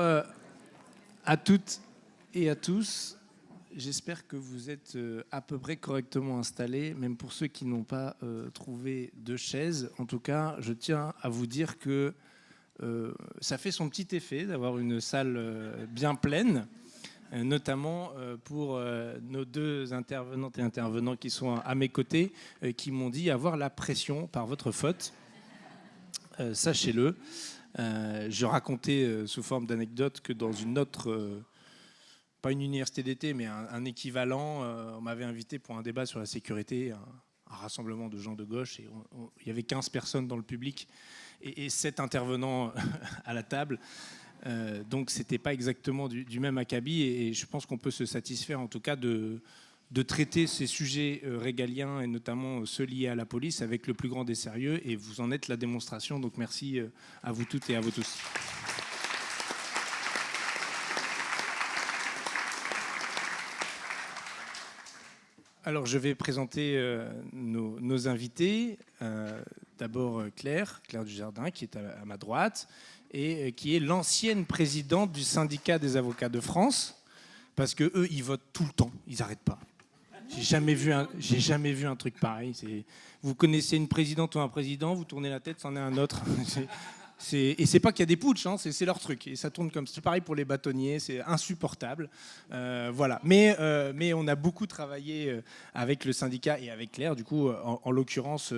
À toutes et à tous, j'espère que vous êtes à peu près correctement installés, même pour ceux qui n'ont pas trouvé de chaise. En tout cas, je tiens à vous dire que ça fait son petit effet d'avoir une salle bien pleine, notamment pour nos deux intervenantes et intervenants qui sont à mes côtés, qui m'ont dit avoir la pression par votre faute. Sachez-le. Je racontais sous forme d'anecdote que dans une autre, pas une université d'été, mais un équivalent, on m'avait invité pour un débat sur la sécurité, un rassemblement de gens de gauche, et il y avait 15 personnes dans le public et 7 intervenants à la table. Donc c'était pas exactement du même acabit, et je pense qu'on peut se satisfaire en tout cas de traiter ces sujets régaliens et notamment ceux liés à la police avec le plus grand des sérieux, et vous en êtes la démonstration, donc merci à vous toutes et à vous tous. Alors je vais présenter nos invités. D'abord Claire Dujardin qui est à ma droite et qui est l'ancienne présidente du syndicat des avocats de France, parce que eux ils votent tout le temps, ils n'arrêtent pas. J'ai jamais vu un truc pareil. Vous connaissez une présidente ou un président, vous tournez la tête, c'en est un autre. Et c'est pas qu'il y a des putschs, hein, c'est leur truc. Et ça tourne comme c'est pareil pour les bâtonniers, c'est insupportable. Voilà. Mais on a beaucoup travaillé avec le syndicat et avec Claire. Du coup, en l'occurrence,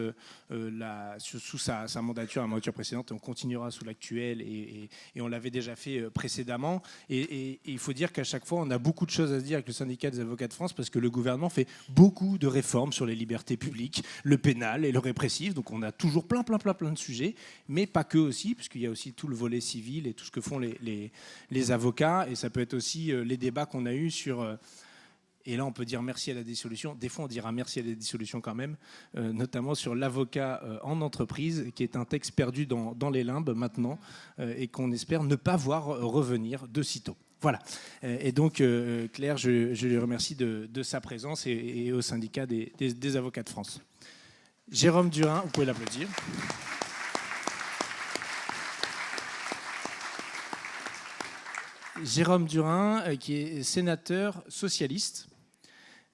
sous sa mandature, la mandature précédente, on continuera sous l'actuelle et on l'avait déjà fait précédemment. Et il faut dire qu'à chaque fois, on a beaucoup de choses à se dire avec le syndicat des avocats de France, parce que le gouvernement fait beaucoup de réformes sur les libertés publiques, le pénal et le répressif. Donc on a toujours plein de sujets, mais pas que aussi, puisqu'il y a aussi tout le volet civil et tout ce que font les avocats. Et ça peut être aussi les débats qu'on a eus sur... et là, on peut dire merci à la dissolution. Des fois, on dira merci à la dissolution quand même, notamment sur l'avocat en entreprise, qui est un texte perdu dans les limbes maintenant, et qu'on espère ne pas voir revenir de sitôt. Voilà. Et donc, Claire, je lui remercie de sa présence et au syndicat des avocats de France. Jérôme Durin, vous pouvez l'applaudir. Jérôme Durin, qui est sénateur socialiste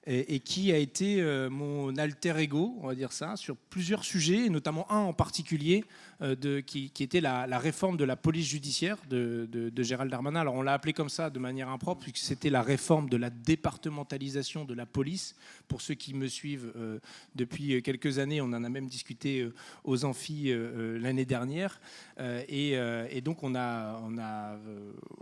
et qui a été mon alter ego, on va dire ça, sur plusieurs sujets, et notamment un en particulier qui était la réforme de la police judiciaire de Gérald Darmanin. Alors on l'a appelé comme ça de manière impropre, puisque c'était la réforme de la départementalisation de la police. Pour ceux qui me suivent depuis quelques années, on en a même discuté aux amphis l'année dernière. Et donc on a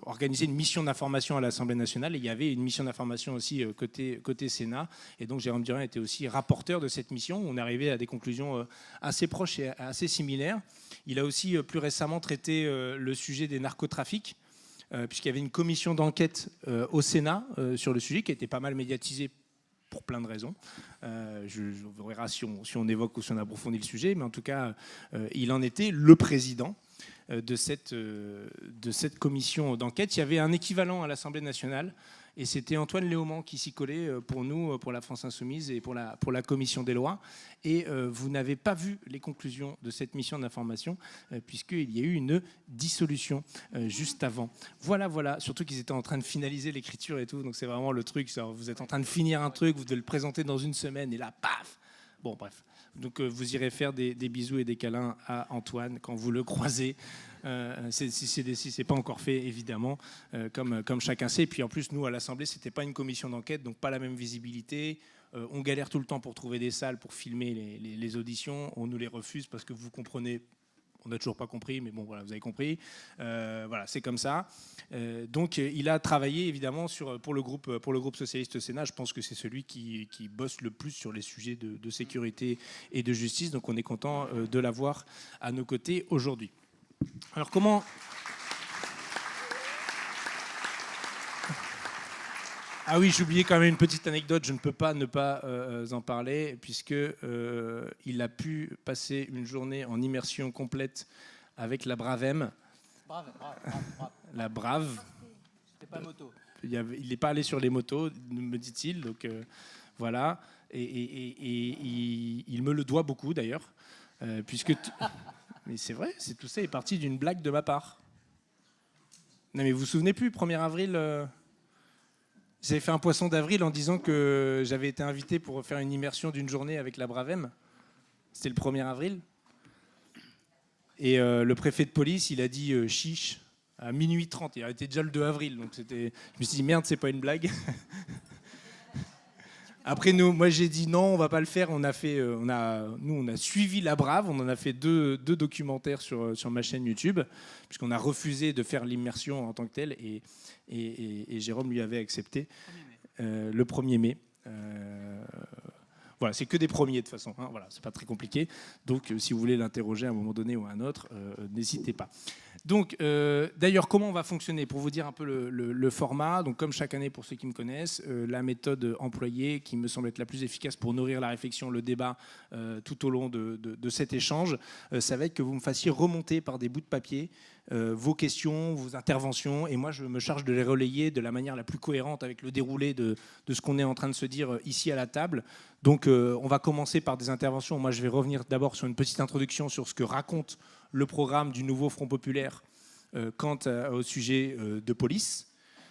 organisé une mission d'information à l'Assemblée nationale, et il y avait une mission d'information aussi côté Sénat. Et donc Jérôme Durin était aussi rapporteur de cette mission. On est arrivé à des conclusions assez proches et assez similaires. Il a aussi plus récemment traité le sujet des narcotrafics, puisqu'il y avait une commission d'enquête au Sénat sur le sujet, qui a été pas mal médiatisée pour plein de raisons. On verra si on évoque ou si on approfondit le sujet, mais en tout cas, il en était le président de cette commission d'enquête. Il y avait un équivalent à l'Assemblée nationale, et c'était Antoine Léaumont qui s'y collait pour nous, pour la France Insoumise et pour la commission des lois. Et vous n'avez pas vu les conclusions de cette mission d'information, puisqu'il y a eu une dissolution juste avant. Voilà. Surtout qu'ils étaient en train de finaliser l'écriture et tout, donc c'est vraiment le truc. Vous êtes en train de finir un truc, vous devez le présenter dans une semaine, et là, paf. Bon, bref. Donc vous irez faire des bisous et des câlins à Antoine quand vous le croisez. Si c'est pas encore fait, évidemment, comme chacun sait. Et puis en plus, nous, à l'Assemblée, c'était pas une commission d'enquête, donc pas la même visibilité. On galère tout le temps pour trouver des salles pour filmer les auditions. On nous les refuse parce que vous comprenez... On n'a toujours pas compris, mais bon, voilà, vous avez compris. Voilà, c'est comme ça. Donc, il a travaillé, évidemment, pour le groupe socialiste au Sénat. Je pense que c'est celui qui bosse le plus sur les sujets de sécurité et de justice. Donc, on est content de l'avoir à nos côtés aujourd'hui. Alors, comment... Ah oui, j'oubliais quand même une petite anecdote, je ne peux pas ne pas en parler, puisqu'il a pu passer une journée en immersion complète avec la Bravem. Brave. La Brave. C'était pas moto. Il n'est pas allé sur les motos, me dit-il, donc voilà. Et il me le doit beaucoup d'ailleurs, puisque... Mais c'est vrai, tout ça est parti d'une blague de ma part. Non mais vous vous souvenez plus, 1er avril, j'avais fait un poisson d'avril en disant que j'avais été invité pour faire une immersion d'une journée avec la Bravem. C'était le 1er avril. Et le préfet de police, il a dit chiche à minuit 30. Il était déjà le 2 avril. Donc je me suis dit merde, c'est pas une blague. Après, moi j'ai dit non, on va pas le faire. On a suivi la Brave. On en a fait deux documentaires sur ma chaîne YouTube, puisqu'on a refusé de faire l'immersion en tant que telle. Et Jérôme lui avait accepté le 1er mai. Voilà, c'est que des premiers de toute façon. Hein, voilà, c'est pas très compliqué. Donc, si vous voulez l'interroger à un moment donné ou à un autre, n'hésitez pas. Donc, d'ailleurs, comment on va fonctionner? Pour vous dire un peu le format, donc comme chaque année pour ceux qui me connaissent, la méthode employée qui me semble être la plus efficace pour nourrir la réflexion, le débat tout au long de cet échange, ça va être que vous me fassiez remonter par des bouts de papier vos questions, vos interventions, et moi je me charge de les relayer de la manière la plus cohérente avec le déroulé de ce qu'on est en train de se dire ici à la table. Donc on va commencer par des interventions. Moi je vais revenir d'abord sur une petite introduction sur ce que raconte le programme du nouveau Front populaire quant au sujet de police,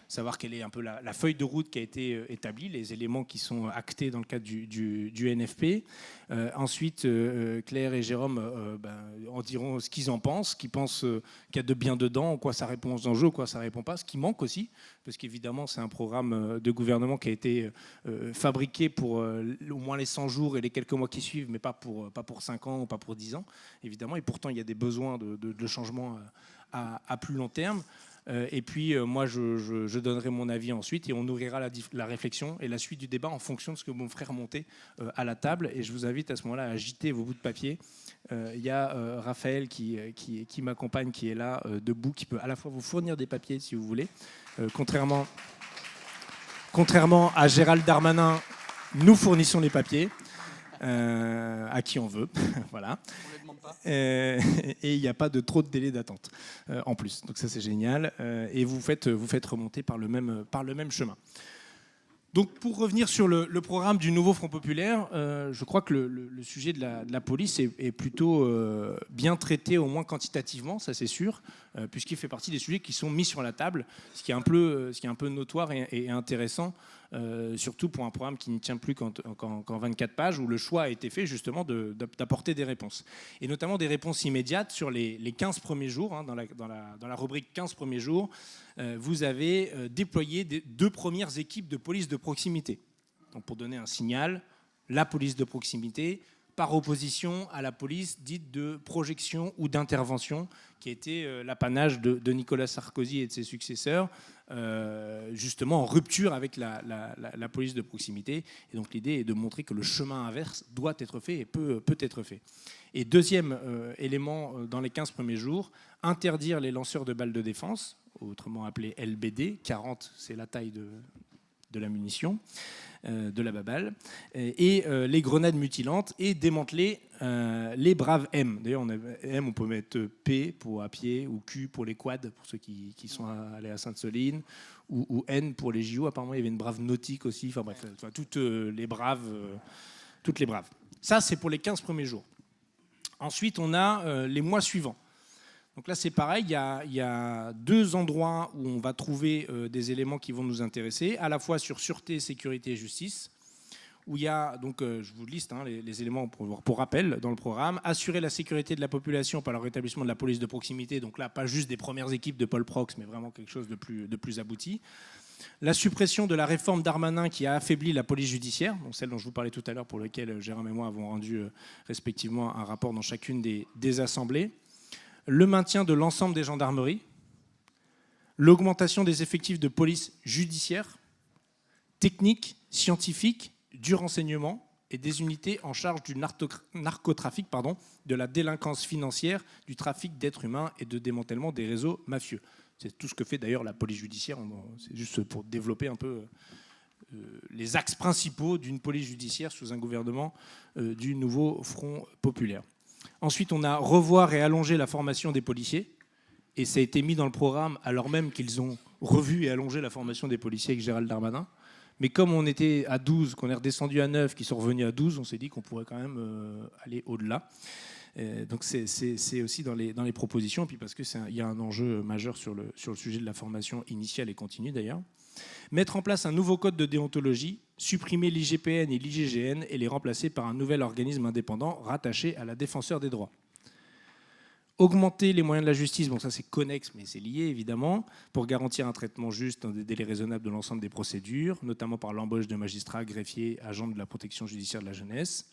savoir quelle est un peu la feuille de route qui a été établie, les éléments qui sont actés dans le cadre du NFP. Ensuite, Claire et Jérôme en diront ce qu'ils en pensent, qu'ils pensent qu'il y a de bien dedans, en quoi ça répond aux enjeux, en quoi ça ne répond pas, ce qui manque aussi, parce qu'évidemment, c'est un programme de gouvernement qui a été fabriqué pour au moins les 100 jours et les quelques mois qui suivent, mais pas pour 5 ans ou pas pour 10 ans, évidemment. Et pourtant, il y a des besoins de changement à plus long terme. Et puis, moi, je donnerai mon avis ensuite et on nourrira la réflexion et la suite du débat en fonction de ce que vous me ferez remonter à la table. Et je vous invite à ce moment-là à agiter vos bouts de papier. Il y a Raphaël qui m'accompagne, qui est là, debout, qui peut à la fois vous fournir des papiers si vous voulez. Contrairement à Gérald Darmanin, nous fournissons les papiers. À qui on veut, voilà. On les demande pas. Et il n'y a pas de trop de délai d'attente en plus, donc ça c'est génial. Et vous faites remonter par le même chemin. Donc pour revenir sur le programme du nouveau Front populaire, je crois que le sujet de la police est plutôt bien traité, au moins quantitativement, ça c'est sûr, puisqu'il fait partie des sujets qui sont mis sur la table, ce qui est un peu notoire et intéressant, surtout pour un programme qui ne tient plus qu'en 24 pages, où le choix a été fait justement d'apporter des réponses. Et notamment des réponses immédiates sur les 15 premiers jours, hein, dans la rubrique 15 premiers jours, vous avez déployé 2 premières équipes de police de proximité. Donc pour donner un signal, la police de proximité, par opposition à la police dite de projection ou d'intervention, qui a été l'apanage de Nicolas Sarkozy et de ses successeurs, justement en rupture avec la police de proximité. Et donc l'idée est de montrer que le chemin inverse doit être fait et peut être fait. Et deuxième élément dans les 15 premiers jours, interdire les lanceurs de balles de défense, autrement appelés LBD, 40 c'est la taille de la munition, de la baballe, et les grenades mutilantes, et démanteler les braves M. D'ailleurs, M, on peut mettre P pour à pied, ou Q pour les quads, pour ceux qui sont allés à Sainte-Soline, ou N pour les JO. Apparemment, il y avait une brave nautique aussi. Enfin bref, toutes les braves. Ça, c'est pour les 15 premiers jours. Ensuite, on a les mois suivants. Donc là, c'est pareil, il y a 2 endroits où on va trouver des éléments qui vont nous intéresser, à la fois sur sûreté, sécurité et justice, où il y a, donc je vous liste les éléments pour rappel dans le programme, assurer la sécurité de la population par le rétablissement de la police de proximité, donc là, pas juste des premières équipes de Paul Prox, mais vraiment quelque chose de plus abouti. La suppression de la réforme Darmanin qui a affaibli la police judiciaire, donc celle dont je vous parlais tout à l'heure, pour laquelle Jérôme et moi avons rendu respectivement un rapport dans chacune des assemblées. Le maintien de l'ensemble des gendarmeries, l'augmentation des effectifs de police judiciaire, technique, scientifique, du renseignement et des unités en charge du narcotrafic, de la délinquance financière, du trafic d'êtres humains et de démantèlement des réseaux mafieux. C'est tout ce que fait d'ailleurs la police judiciaire, c'est juste pour développer un peu les axes principaux d'une police judiciaire sous un gouvernement du nouveau Front populaire. Ensuite, on a revoir et allonger la formation des policiers. Et ça a été mis dans le programme alors même qu'ils ont revu et allongé la formation des policiers avec Gérald Darmanin. Mais comme on était à 12, qu'on est redescendu à 9, qu'ils sont revenus à 12, on s'est dit qu'on pourrait quand même aller au-delà. Donc c'est aussi dans les propositions, puis parce qu'il y a un enjeu majeur sur le sujet de la formation initiale et continue d'ailleurs. Mettre en place un nouveau code de déontologie, supprimer l'IGPN et l'IGGN et les remplacer par un nouvel organisme indépendant rattaché à la défenseur des droits. Augmenter les moyens de la justice, bon ça c'est connexe mais c'est lié évidemment, pour garantir un traitement juste dans des délais raisonnables de l'ensemble des procédures, notamment par l'embauche de magistrats, greffiers, agents de la protection judiciaire de la jeunesse.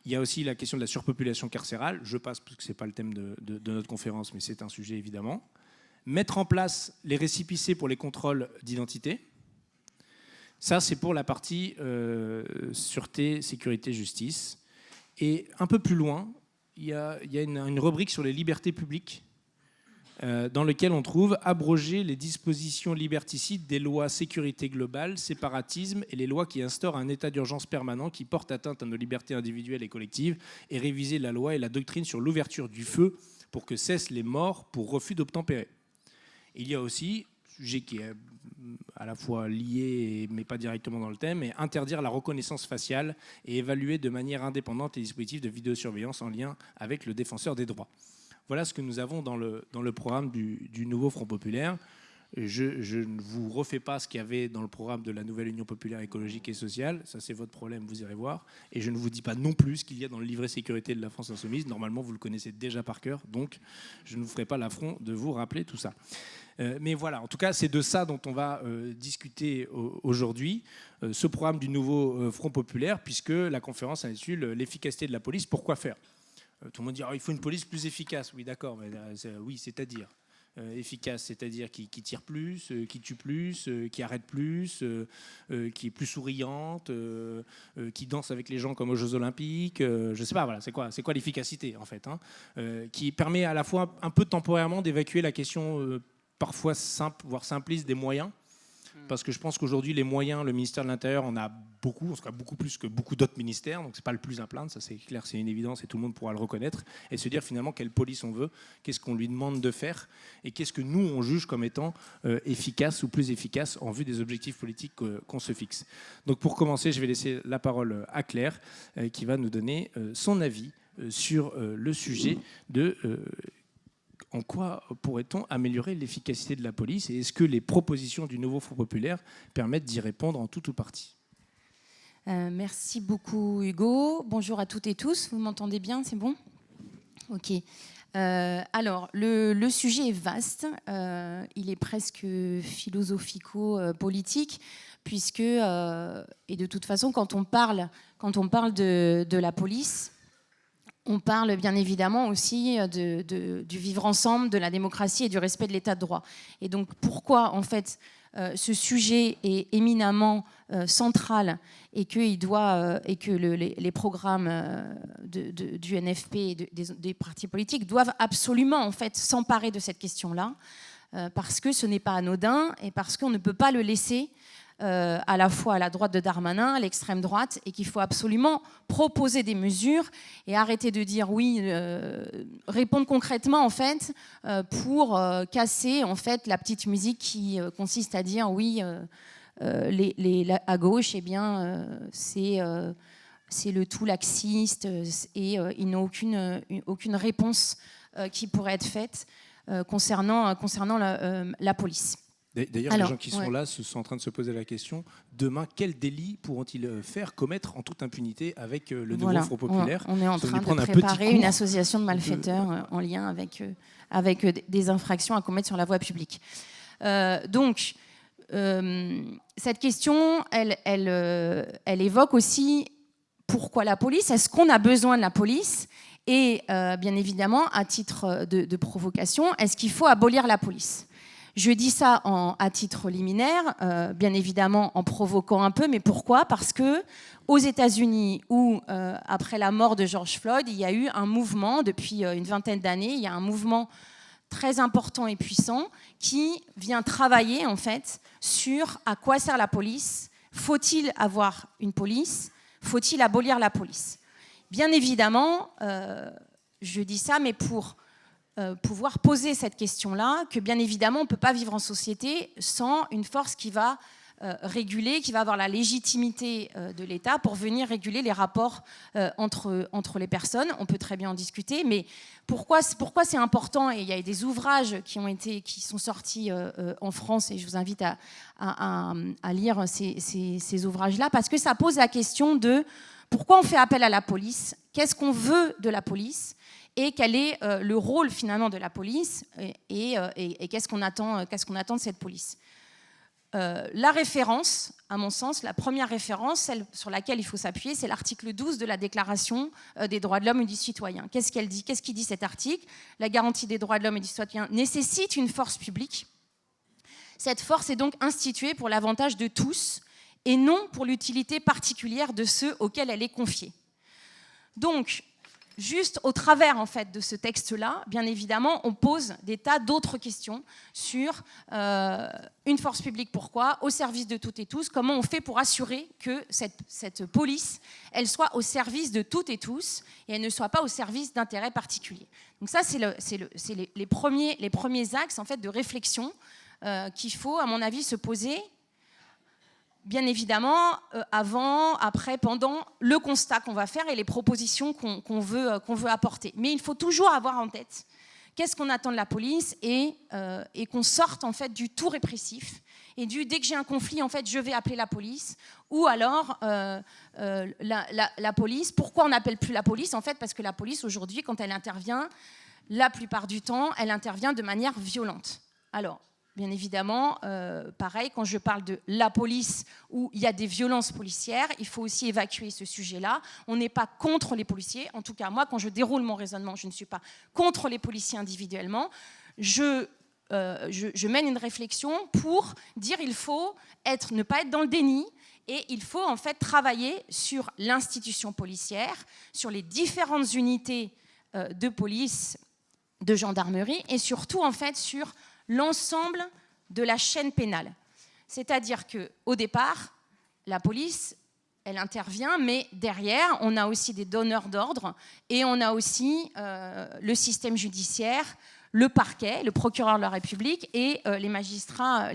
Il y a aussi la question de la surpopulation carcérale, je passe parce que ce n'est pas le thème de notre conférence mais c'est un sujet évidemment. Mettre en place les récépissés pour les contrôles d'identité, ça c'est pour la partie sûreté, sécurité, justice. Et un peu plus loin, il y a une rubrique sur les libertés publiques dans laquelle on trouve abroger les dispositions liberticides des lois sécurité globale, séparatisme et les lois qui instaurent un état d'urgence permanent qui porte atteinte à nos libertés individuelles et collectives et réviser la loi et la doctrine sur l'ouverture du feu pour que cessent les morts pour refus d'obtempérer. Il y a aussi, sujet qui est à la fois lié mais pas directement dans le thème, et interdire la reconnaissance faciale et évaluer de manière indépendante les dispositifs de vidéosurveillance en lien avec le défenseur des droits. Voilà ce que nous avons dans le programme du nouveau Front populaire. Je ne vous refais pas ce qu'il y avait dans le programme de la nouvelle Union populaire écologique et sociale, ça c'est votre problème, vous irez voir. Et je ne vous dis pas non plus ce qu'il y a dans le livret sécurité de la France insoumise, normalement vous le connaissez déjà par cœur, donc je ne vous ferai pas l'affront de vous rappeler tout ça. Mais voilà, en tout cas, c'est de ça dont on va discuter aujourd'hui, ce programme du nouveau Front populaire, puisque la conférence intitule « L'efficacité de la police, pourquoi faire ?» Tout le monde dit « il faut une police plus efficace ». Oui, d'accord, mais oui, c'est-à-dire efficace, c'est-à-dire qui tire plus, qui tue plus, qui arrête plus, qui est plus souriante, qui danse avec les gens comme aux Jeux Olympiques. Je ne sais pas, voilà, c'est quoi l'efficacité en fait, hein, qui permet à la fois un peu temporairement d'évacuer la question parfois simple, voire simpliste des moyens. Parce que je pense qu'aujourd'hui, les moyens, le ministère de l'Intérieur en a beaucoup, en tout cas beaucoup plus que beaucoup d'autres ministères, donc ce n'est pas le plus à plaindre, ça c'est clair, c'est une évidence et tout le monde pourra le reconnaître, et se dire finalement quelle police on veut, qu'est-ce qu'on lui demande de faire, et qu'est-ce que nous on juge comme étant efficace ou plus efficace en vue des objectifs politiques qu'on se fixe. Donc pour commencer, je vais laisser la parole à Claire, qui va nous donner son avis sur le sujet de... en quoi pourrait-on améliorer l'efficacité de la police et est-ce que les propositions du nouveau Front populaire permettent d'y répondre en tout ou partie ? Merci beaucoup Hugo. Bonjour à toutes et tous. Vous m'entendez bien, c'est bon ? Ok. Alors, le sujet est vaste. Il est presque philosophico-politique puisque, et de toute façon, quand on parle de la police, on parle bien évidemment aussi du vivre ensemble, de la démocratie et du respect de l'état de droit. Et donc pourquoi en fait ce sujet est éminemment central et que les programmes du NFP et des partis politiques doivent absolument en fait s'emparer de cette question-là parce que ce n'est pas anodin et parce qu'on ne peut pas le laisser à la fois à la droite de Darmanin, à l'extrême droite, et qu'il faut absolument proposer des mesures et arrêter de dire oui, répondre concrètement en fait pour casser en fait la petite musique qui consiste à dire oui, à gauche, eh bien c'est le tout laxiste et ils n'ont aucune réponse qui pourrait être faite concernant la police. D'ailleurs, les gens qui sont là sont en train de se poser la question, demain, quel délit pourront-ils faire commettre en toute impunité avec le nouveau Front populaire ? On est en train de préparer une association de malfaiteurs en lien avec des infractions à commettre sur la voie publique. Donc, cette question, elle évoque aussi pourquoi la police ? Est-ce qu'on a besoin de la police ? Et bien évidemment, à titre de provocation, est-ce qu'il faut abolir la police ? Je dis ça à titre liminaire, bien évidemment en provoquant un peu, mais pourquoi ? Parce que aux États-Unis, où après la mort de George Floyd, il y a eu un mouvement depuis une vingtaine d'années, il y a un mouvement très important et puissant qui vient travailler en fait sur à quoi sert la police. Faut-il avoir une police ? Faut-il abolir la police ? Bien évidemment, je dis ça, mais pour pouvoir poser cette question-là, que bien évidemment, on ne peut pas vivre en société sans une force qui va réguler, qui va avoir la légitimité de l'État pour venir réguler les rapports entre les personnes. On peut très bien en discuter, mais pourquoi c'est important? Et il y a des ouvrages qui sont sortis en France, et je vous invite à lire ces ouvrages-là, parce que ça pose la question de pourquoi on fait appel à la police, qu'est-ce qu'on veut de la police, et quel est le rôle finalement de la police, et qu'est-ce qu'on attend de cette police. La référence, à mon sens, la première référence, celle sur laquelle il faut s'appuyer, c'est l'article 12 de la Déclaration des droits de l'homme et du citoyen. Qu'est-ce qu'elle dit? Qu'est-ce qui dit cet article? La garantie des droits de l'homme et du citoyen nécessite une force publique. Cette force est donc instituée pour l'avantage de tous et non pour l'utilité particulière de ceux auxquels elle est confiée. Donc, juste au travers en fait de ce texte-là, bien évidemment, on pose des tas d'autres questions sur une force publique, pourquoi, au service de toutes et tous, comment on fait pour assurer que cette police, elle soit au service de toutes et tous et elle ne soit pas au service d'intérêts particuliers. Donc ça, c'est les premiers axes en fait de réflexion qu'il faut, à mon avis, se poser. Bien évidemment, avant, après, pendant, le constat qu'on va faire et les propositions qu'on veut apporter. Mais il faut toujours avoir en tête qu'est-ce qu'on attend de la police et qu'on sorte en fait du tout répressif et du dès que j'ai un conflit, en fait, je vais appeler la police. Ou alors, la police, pourquoi on n'appelle plus la police? En fait, parce que la police, aujourd'hui, quand elle intervient, la plupart du temps, elle intervient de manière violente. Alors, bien évidemment, pareil, quand je parle de la police où il y a des violences policières, il faut aussi évacuer ce sujet-là. On n'est pas contre les policiers. En tout cas, moi, quand je déroule mon raisonnement, je ne suis pas contre les policiers individuellement. Je mène une réflexion pour dire qu'il faut ne pas être dans le déni et il faut en fait travailler sur l'institution policière, sur les différentes unités de police, de gendarmerie et surtout en fait sur l'ensemble de la chaîne pénale. C'est-à-dire qu'au départ, la police, elle intervient, mais derrière, on a aussi des donneurs d'ordre et on a aussi le système judiciaire, le parquet, le procureur de la République et les magistrats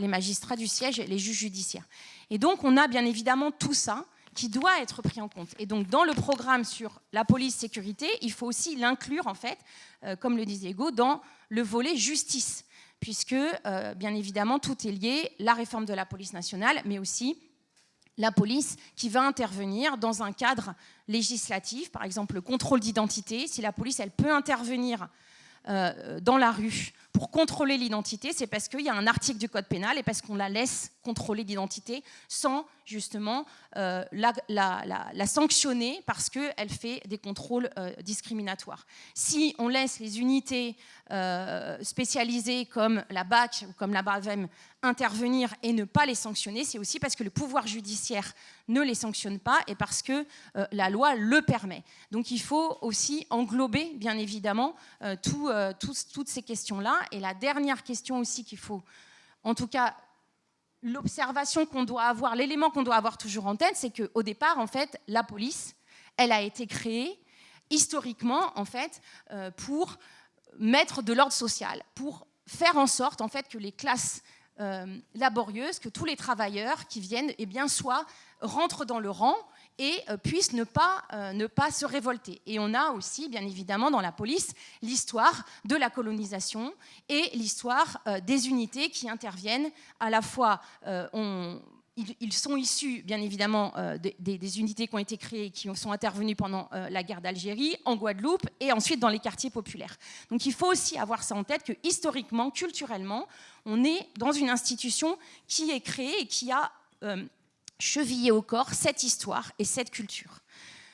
du siège et les juges judiciaires. Et donc, on a bien évidemment tout ça qui doit être pris en compte. Et donc, dans le programme sur la police-sécurité, il faut aussi l'inclure, en fait, comme le disait Hugo, dans le volet justice, puisque, bien évidemment, tout est lié, la réforme de la police nationale, mais aussi la police qui va intervenir dans un cadre législatif, par exemple le contrôle d'identité. Si la police, elle peut intervenir dans la rue pour contrôler l'identité, c'est parce qu'il y a un article du code pénal et parce qu'on la laisse contrôler l'identité sans justement la sanctionner parce qu'elle fait des contrôles discriminatoires. Si on laisse les unités spécialisées comme la BAC ou comme la BAVEM intervenir et ne pas les sanctionner, c'est aussi parce que le pouvoir judiciaire ne les sanctionne pas et parce que la loi le permet. Donc il faut aussi englober, bien évidemment, toutes ces questions-là. Et la dernière question aussi qu'il faut, en tout cas, l'observation qu'on doit avoir, l'élément qu'on doit avoir toujours en tête, c'est qu'au départ, en fait, la police, elle a été créée historiquement, en fait, pour mettre de l'ordre social, pour faire en sorte, en fait, que les classes laborieuses, que tous les travailleurs qui viennent, eh bien, rentrent dans le rang et puissent ne pas se révolter. Et on a aussi, bien évidemment, dans la police, l'histoire de la colonisation et l'histoire des unités qui interviennent. À la fois, ils sont issus, bien évidemment, des unités qui ont été créées et qui sont intervenues pendant la guerre d'Algérie, en Guadeloupe et ensuite dans les quartiers populaires. Donc il faut aussi avoir ça en tête que historiquement, culturellement, on est dans une institution qui est créée et qui a chevillé au corps cette histoire et cette culture.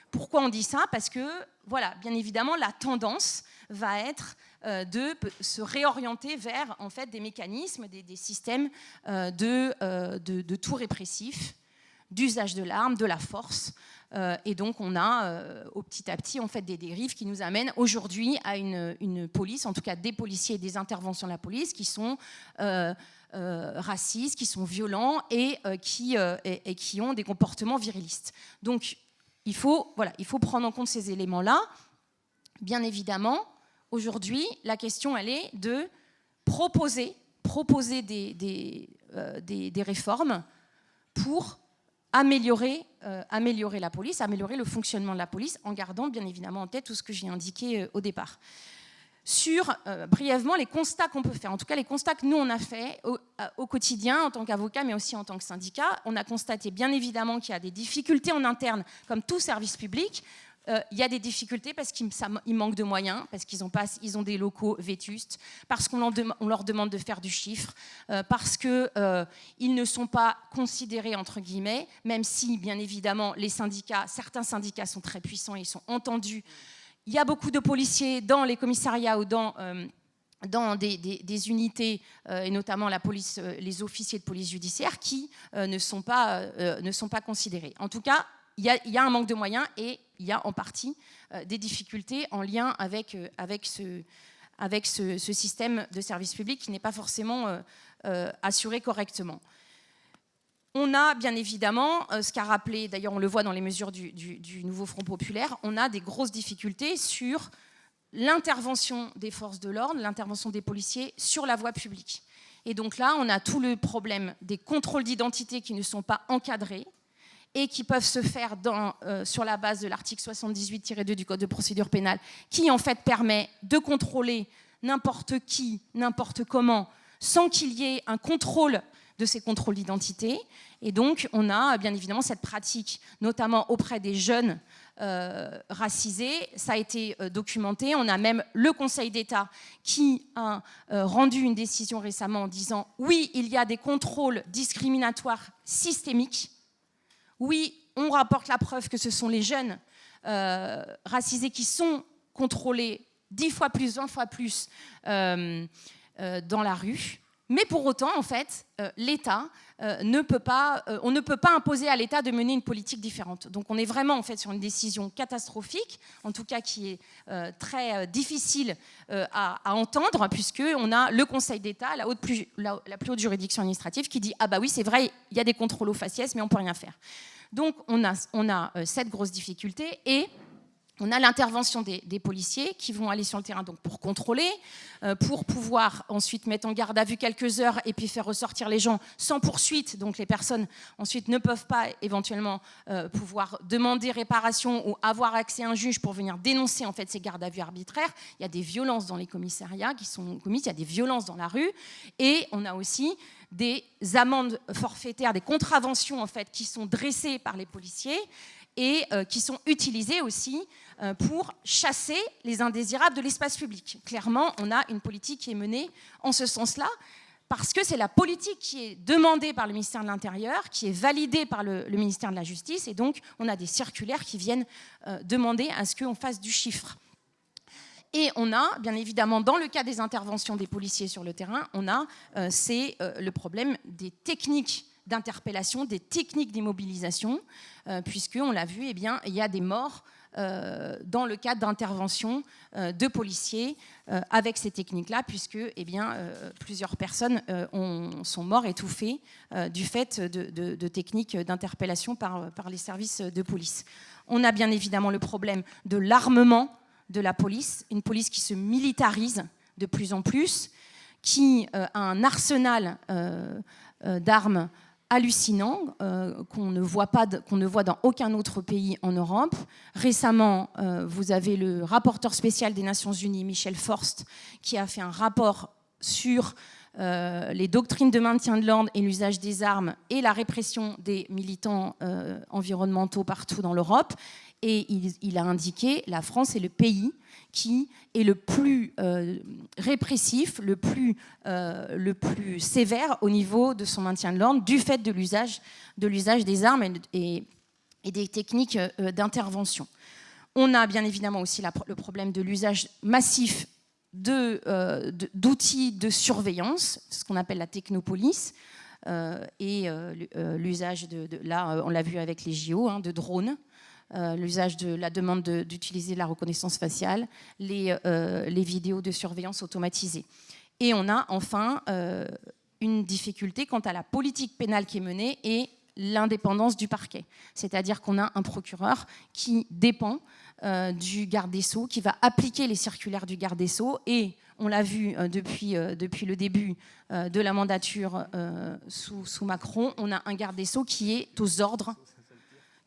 Pourquoi on dit ça? Parce que, voilà, bien évidemment, la tendance va être de se réorienter vers en fait, des mécanismes, des systèmes de tout répressif, d'usage de l'arme, de la force. Et donc, on a petit à petit en fait, des dérives qui nous amènent aujourd'hui à une police, en tout cas des policiers et des interventions de la police qui sont racistes, qui sont violents et qui ont des comportements virilistes. Donc, il faut prendre en compte ces éléments-là. Bien évidemment, aujourd'hui, la question, elle est de proposer des réformes pour améliorer la police, améliorer le fonctionnement de la police, en gardant bien évidemment en tête tout ce que j'ai indiqué au départ. Sur, brièvement, les constats qu'on peut faire. En tout cas, les constats que nous, on a fait au quotidien, en tant qu'avocat, mais aussi en tant que syndicat. On a constaté, bien évidemment, qu'il y a des difficultés en interne, comme tout service public. Il y a des difficultés parce qu'il manque de moyens, parce qu'ils ont des locaux vétustes, parce qu'on leur demande de faire du chiffre, parce qu'ils ne sont pas considérés, entre guillemets, même si, bien évidemment, certains syndicats sont très puissants et ils sont entendus. Il y a beaucoup de policiers dans les commissariats ou dans des unités, et notamment la police, les officiers de police judiciaire, qui ne sont pas considérés. En tout cas, il y a un manque de moyens et il y a en partie des difficultés en lien avec ce système de service public qui n'est pas forcément assuré correctement. On a bien évidemment, ce qu'a rappelé, d'ailleurs on le voit dans les mesures du nouveau Front populaire, on a des grosses difficultés sur l'intervention des forces de l'ordre, l'intervention des policiers sur la voie publique. Et donc là, on a tout le problème des contrôles d'identité qui ne sont pas encadrés et qui peuvent se faire sur la base de l'article 78-2 du Code de procédure pénale, qui en fait permet de contrôler n'importe qui, n'importe comment, sans qu'il y ait un contrôle de ces contrôles d'identité. Et donc, on a bien évidemment cette pratique, notamment auprès des jeunes racisés. Ça a été documenté. On a même le Conseil d'État qui a rendu une décision récemment en disant « Oui, il y a des contrôles discriminatoires systémiques. Oui, on rapporte la preuve que ce sont les jeunes racisés qui sont contrôlés 10 fois plus, 20 fois plus dans la rue. Mais pour autant, en fait, l'État on ne peut pas imposer à l'État de mener une politique différente. Donc on est vraiment en fait sur une décision catastrophique, en tout cas qui est très difficile à entendre, puisqu'on a le Conseil d'État, la plus haute juridiction administrative, qui dit « Ah bah oui, c'est vrai, il y a des contrôles aux faciès, mais on ne peut rien faire ». Donc on a cette grosse difficulté et on a l'intervention des policiers qui vont aller sur le terrain donc pour contrôler, pour pouvoir ensuite mettre en garde à vue quelques heures et puis faire ressortir les gens sans poursuite. Donc les personnes ensuite ne peuvent pas éventuellement pouvoir demander réparation ou avoir accès à un juge pour venir dénoncer en fait ces gardes à vue arbitraires. Il y a des violences dans les commissariats qui sont commises, il y a des violences dans la rue et on a aussi des amendes forfaitaires, des contraventions en fait qui sont dressées par les policiers et qui sont utilisées aussi pour chasser les indésirables de l'espace public. Clairement, on a une politique qui est menée en ce sens-là, parce que c'est la politique qui est demandée par le ministère de l'Intérieur, qui est validée par le ministère de la Justice, et donc on a des circulaires qui viennent demander à ce qu'on fasse du chiffre. Et on a, bien évidemment, dans le cas des interventions des policiers sur le terrain, on a le problème des techniques d'interpellation, des techniques d'immobilisation, puisqu'on l'a vu, eh bien, il y a des morts dans le cadre d'interventions de policiers avec ces techniques-là, puisque eh bien, plusieurs personnes sont mortes étouffées du fait de techniques d'interpellation par les services de police. On a bien évidemment le problème de l'armement de la police, une police qui se militarise de plus en plus, qui a un arsenal d'armes hallucinant qu'on ne voit dans aucun autre pays en Europe. Récemment, vous avez le rapporteur spécial des Nations Unies, Michel Forst, qui a fait un rapport sur les doctrines de maintien de l'ordre et l'usage des armes et la répression des militants environnementaux partout dans l'Europe. Et il a indiqué la France est le pays qui est le plus répressif, le plus sévère au niveau de son maintien de l'ordre du fait de l'usage des armes et des techniques d'intervention. On a bien évidemment aussi le problème de l'usage massif d'outils de surveillance, ce qu'on appelle la technopolice, et l'usage là on l'a vu avec les JO, de drones. L'usage de la demande d'utiliser la reconnaissance faciale, les vidéos de surveillance automatisées. Et on a enfin une difficulté quant à la politique pénale qui est menée et l'indépendance du parquet. C'est-à-dire qu'on a un procureur qui dépend du garde des Sceaux, qui va appliquer les circulaires du garde des Sceaux et on l'a vu depuis le début de la mandature sous Macron, on a un garde des Sceaux qui est aux ordres,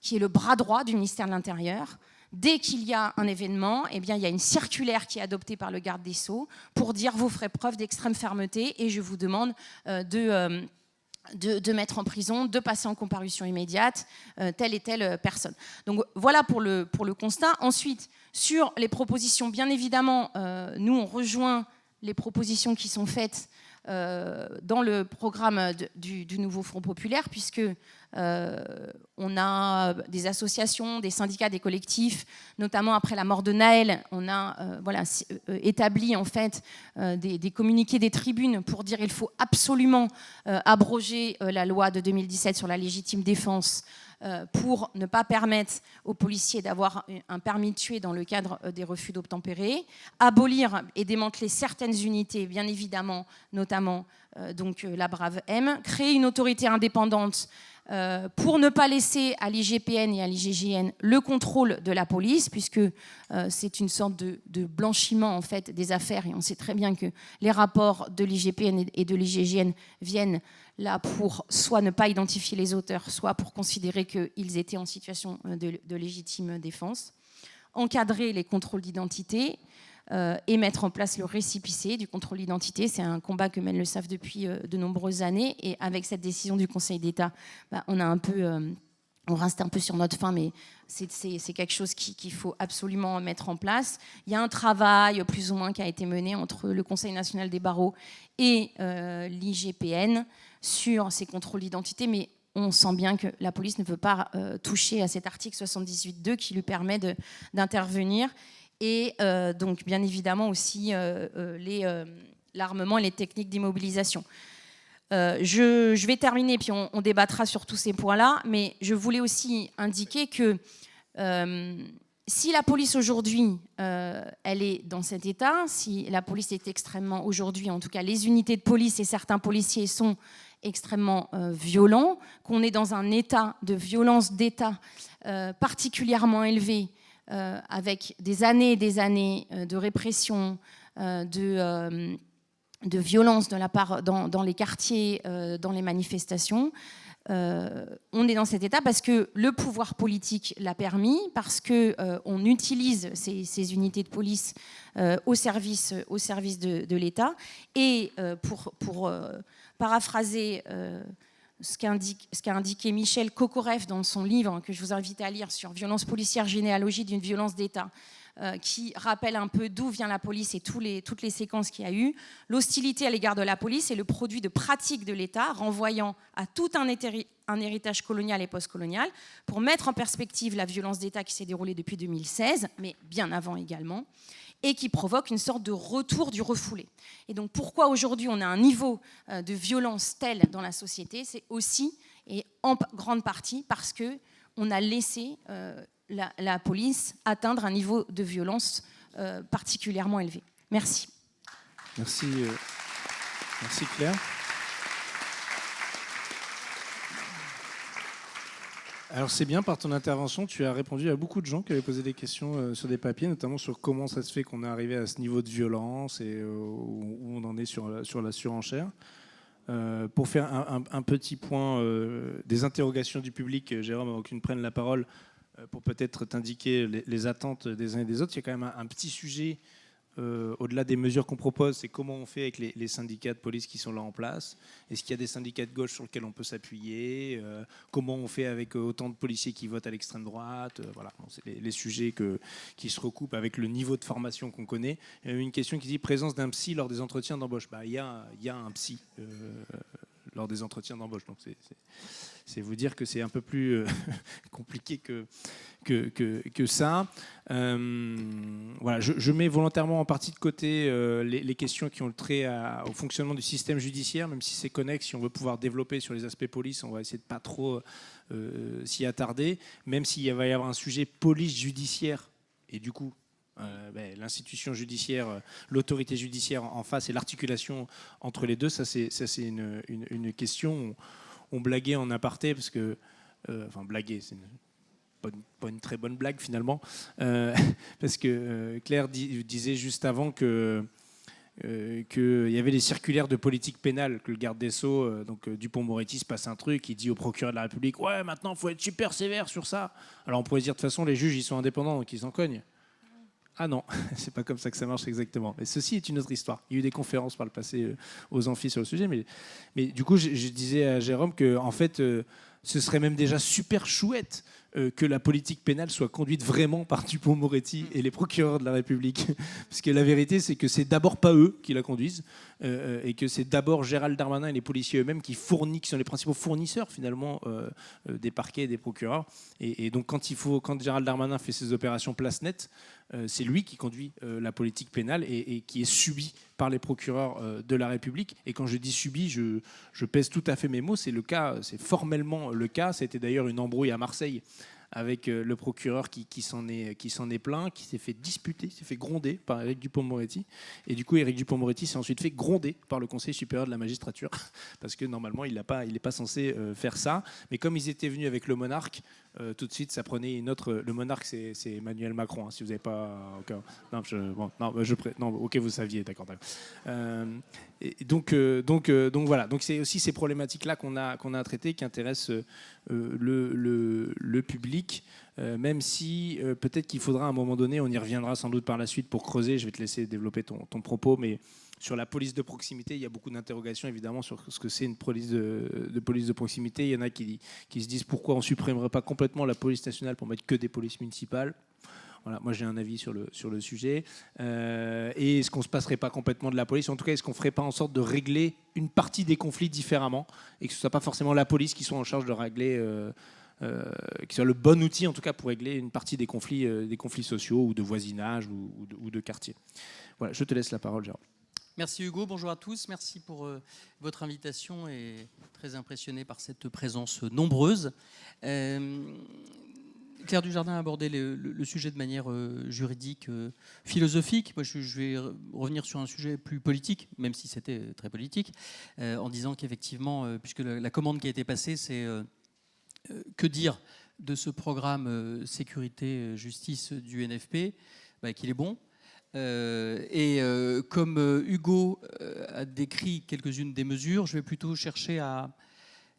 qui est le bras droit du ministère de l'Intérieur. Dès qu'il y a un événement, eh bien, il y a une circulaire qui est adoptée par le garde des Sceaux pour dire vous ferez preuve d'extrême fermeté et je vous demande de mettre en prison, de passer en comparution immédiate telle et telle personne. Donc voilà pour le constat. Ensuite, sur les propositions, bien évidemment, nous on rejoint les propositions qui sont faites dans le programme du nouveau Front populaire, puisque on a des associations, des syndicats, des collectifs, notamment après la mort de Naël, on a établi en fait des communiqués des tribunes pour dire qu'il faut absolument abroger la loi de 2017 sur la légitime défense pour ne pas permettre aux policiers d'avoir un permis de tuer dans le cadre des refus d'obtempérer, abolir et démanteler certaines unités, bien évidemment, notamment donc la Brave M, créer une autorité indépendante pour ne pas laisser à l'IGPN et à l'IGGN le contrôle de la police, puisque c'est une sorte de blanchiment en fait, des affaires, et on sait très bien que les rapports de l'IGPN et de l'IGGN viennent là pour soit ne pas identifier les auteurs, soit pour considérer qu'ils étaient en situation de légitime défense, encadrer les contrôles d'identité et mettre en place le récépissé du contrôle d'identité. C'est un combat que mène le SAF depuis de nombreuses années, et avec cette décision du Conseil d'État, on reste un peu sur notre faim, mais c'est quelque chose qu'il faut absolument mettre en place. Il y a un travail plus ou moins qui a été mené entre le Conseil national des barreaux et l'IGPN sur ces contrôles d'identité, mais on sent bien que la police ne peut pas toucher à cet article 78.2 qui lui permet d'intervenir. Et donc, bien évidemment, aussi l'armement et les techniques d'immobilisation. Je vais terminer, puis on débattra sur tous ces points-là, mais je voulais aussi indiquer que si la police aujourd'hui, elle est dans cet état, si la police est extrêmement, aujourd'hui en tout cas, les unités de police et certains policiers sont extrêmement violents, qu'on est dans un état de violence d'État particulièrement élevé, avec des années et des années de répression, de violence de la part dans les quartiers, dans les manifestations. On est dans cet état parce que le pouvoir politique l'a permis, parce qu'on utilise ces unités de police au service de l'État. Et pour paraphraser ce qu'a indiqué Michel Kokorev dans son livre, que je vous invite à lire, sur violence policière, généalogie d'une violence d'État, qui rappelle un peu d'où vient la police et toutes les séquences qu'il y a eu. L'hostilité à l'égard de la police est le produit de pratiques de l'État, renvoyant à tout un héritage colonial et postcolonial, pour mettre en perspective la violence d'État qui s'est déroulée depuis 2016, mais bien avant également, et qui provoque une sorte de retour du refoulé. Et donc pourquoi aujourd'hui on a un niveau de violence tel dans la société, c'est aussi, et en grande partie, parce qu'on a laissé la police atteindre un niveau de violence particulièrement élevé. Merci. Merci Claire. Alors c'est bien, par ton intervention, tu as répondu à beaucoup de gens qui avaient posé des questions sur des papiers, notamment sur comment ça se fait qu'on est arrivé à ce niveau de violence et où on en est sur la surenchère. Pour faire un petit point des interrogations du public, Jérôme, avant que tu ne prennes la parole, pour peut-être t'indiquer les attentes des uns et des autres, il y a quand même un petit sujet au-delà des mesures qu'on propose, c'est comment on fait avec les syndicats de police qui sont là en place. Est-ce qu'il y a des syndicats de gauche sur lesquels on peut s'appuyer? Comment on fait avec autant de policiers qui votent à l'extrême droite? Voilà, bon, c'est les sujets qui se recoupent avec le niveau de formation qu'on connaît. Il y a une question qui dit présence d'un psy lors des entretiens d'embauche. Il y a un psy lors des entretiens d'embauche. Donc c'est vous dire que c'est un peu plus compliqué que ça. Voilà, je mets volontairement en partie de côté les questions qui ont le trait au fonctionnement du système judiciaire, même si c'est connexe. Si on veut pouvoir développer sur les aspects police, on va essayer de pas trop s'y attarder, même s'il va y avoir un sujet police judiciaire, et du coup l'institution judiciaire, l'autorité judiciaire en face et l'articulation entre les deux, ça c'est une question. On blaguait en aparté parce que, enfin blaguer, c'est pas une très bonne blague finalement, parce que Claire disait juste avant que qu'il y avait les circulaires de politique pénale, que le garde des Sceaux, Dupond-Moretti, se passe un truc, il dit au procureur de la République « Ouais, maintenant, il faut être super sévère sur ça ». Alors on pourrait se dire, de toute façon, les juges, ils sont indépendants, donc ils s'en cognent. Ah non, c'est pas comme ça que ça marche exactement. Mais ceci est une autre histoire. Il y a eu des conférences par le passé aux amphis sur le sujet, mais du coup, je disais à Jérôme que en fait, ce serait même déjà super chouette que la politique pénale soit conduite vraiment par Dupond-Moretti et les procureurs de la République. Parce que la vérité, c'est que c'est d'abord pas eux qui la conduisent, et que c'est d'abord Gérald Darmanin et les policiers eux-mêmes qui sont les principaux fournisseurs finalement des parquets et des procureurs. Et donc quand Gérald Darmanin fait ses opérations place nette, c'est lui qui conduit la politique pénale et qui est subi par les procureurs de la République. Et quand je dis subi, je pèse tout à fait mes mots. C'est le cas, c'est formellement le cas. C'était d'ailleurs une embrouille à Marseille avec le procureur qui s'en est plaint, qui s'est fait disputer, s'est fait gronder par Éric Dupond-Moretti. Et du coup, Éric Dupond-Moretti s'est ensuite fait gronder par le Conseil supérieur de la magistrature, parce que normalement, il n'est pas censé faire ça. Mais comme ils étaient venus avec le monarque, tout de suite, ça prenait une autre... Le monarque, c'est Emmanuel Macron, hein, si vous n'avez pas... Okay. Ok, vous saviez, d'accord. Et donc voilà. Donc c'est aussi ces problématiques-là qu'on a à traiter, qui intéressent le public, même si peut-être qu'il faudra à un moment donné, on y reviendra sans doute par la suite pour creuser. Je vais te laisser développer ton propos, mais sur la police de proximité, il y a beaucoup d'interrogations évidemment sur ce que c'est une police de police de proximité. Il y en a qui se disent pourquoi on ne supprimerait pas complètement la police nationale pour mettre que des polices municipales. Voilà, moi j'ai un avis sur le sujet. Et est-ce qu'on ne se passerait pas complètement de la police ? En tout cas, est-ce qu'on ne ferait pas en sorte de régler une partie des conflits différemment et que ce ne soit pas forcément la police qui soit en charge de régler, qui soit le bon outil en tout cas pour régler une partie des conflits sociaux ou de voisinage ou de quartier. Voilà, je te laisse la parole, Jérôme. Merci Hugo, bonjour à tous, merci pour votre invitation et très impressionné par cette présence nombreuse. Claire Dujardin a abordé le sujet de manière juridique, philosophique. Moi, je vais revenir sur un sujet plus politique, même si c'était très politique, en disant qu'effectivement, puisque la commande qui a été passée, c'est que dire de ce programme sécurité-justice du NFP, qu'il est bon. Comme Hugo a décrit quelques-unes des mesures, je vais plutôt chercher à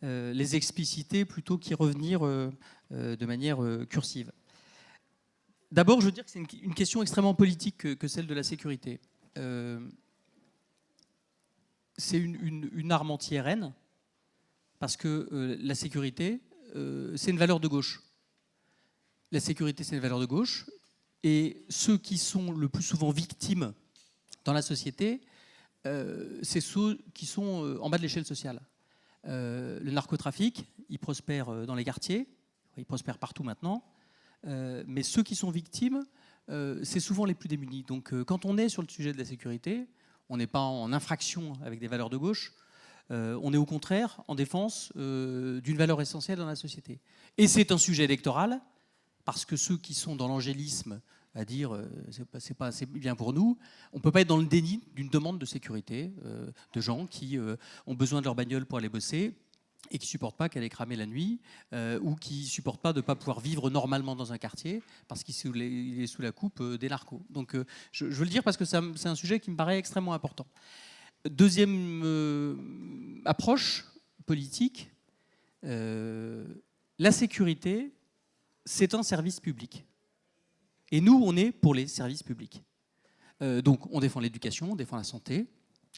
les expliciter plutôt qu'y revenir de manière cursive. D'abord, je veux dire que c'est une question extrêmement politique que celle de la sécurité. C'est une arme anti-RN, parce que la sécurité, c'est une valeur de gauche. La sécurité, c'est une valeur de gauche. Et ceux qui sont le plus souvent victimes dans la société, c'est ceux qui sont en bas de l'échelle sociale. Le narcotrafic, il prospère dans les quartiers, il prospère partout maintenant, mais ceux qui sont victimes, c'est souvent les plus démunis. Donc quand on est sur le sujet de la sécurité, on n'est pas en infraction avec des valeurs de gauche, on est au contraire en défense d'une valeur essentielle dans la société. Et c'est un sujet électoral, parce que ceux qui sont dans l'angélisme à dire c'est pas assez bien pour nous, on ne peut pas être dans le déni d'une demande de sécurité de gens qui ont besoin de leur bagnole pour aller bosser et qui ne supportent pas qu'elle ait cramé la nuit ou qui ne supportent pas de ne pas pouvoir vivre normalement dans un quartier parce qu'il est sous la coupe des narcos. Donc je veux le dire parce que c'est un sujet qui me paraît extrêmement important. Deuxième approche politique, la sécurité, c'est un service public. Et nous, on est pour les services publics. Donc, on défend l'éducation, on défend la santé,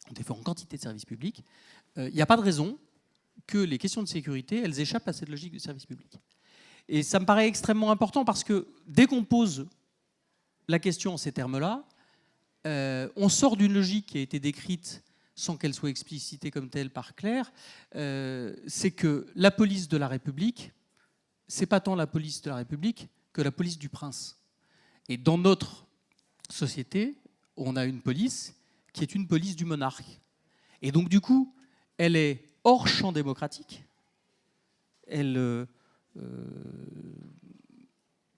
on défend une quantité de services publics. Il n'y a pas de raison que les questions de sécurité, elles échappent à cette logique du service public. Et ça me paraît extrêmement important parce que dès qu'on pose la question en ces termes-là, on sort d'une logique qui a été décrite sans qu'elle soit explicitée comme telle par Claire, c'est que la police de la République, c'est pas tant la police de la République que la police du prince. Et dans notre société, on a une police qui est une police du monarque. Et donc, du coup, elle est hors champ démocratique, elle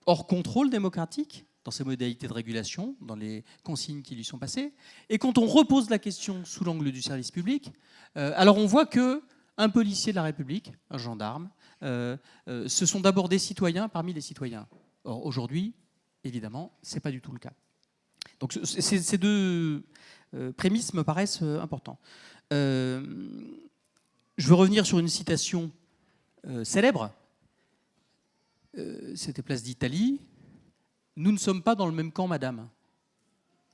hors contrôle démocratique dans ses modalités de régulation, dans les consignes qui lui sont passées. Et quand on repose la question sous l'angle du service public, alors on voit qu'un policier de la République, un gendarme, ce sont d'abord des citoyens parmi les citoyens. Or, aujourd'hui, évidemment, ce n'est pas du tout le cas. Donc ces deux prémices me paraissent importantes. Je veux revenir sur une citation célèbre. C'était Place d'Italie. « Nous ne sommes pas dans le même camp, madame. » Vous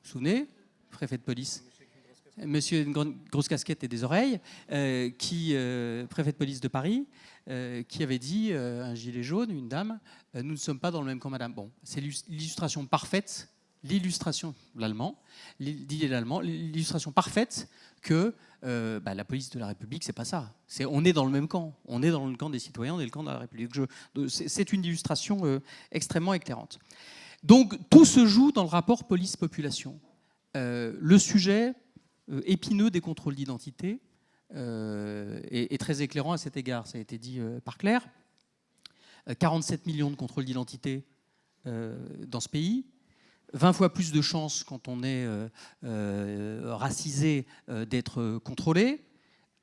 vous souvenez, préfet de police? Monsieur une grosse casquette et des oreilles, préfet de police de Paris, qui avait dit, un gilet jaune, une dame, nous ne sommes pas dans le même camp, madame. Bon, c'est l'illustration parfaite, l'illustration parfaite que la police de la République, c'est pas ça. On est dans le même camp. On est dans le camp des citoyens, on est le camp de la République. C'est une illustration extrêmement éclairante. Donc, tout se joue dans le rapport police-population. Le sujet épineux des contrôles d'identité est très éclairant à cet égard. Ça a été dit par Claire. 47 millions de contrôles d'identité dans ce pays. 20 fois plus de chances quand on est racisé d'être contrôlé.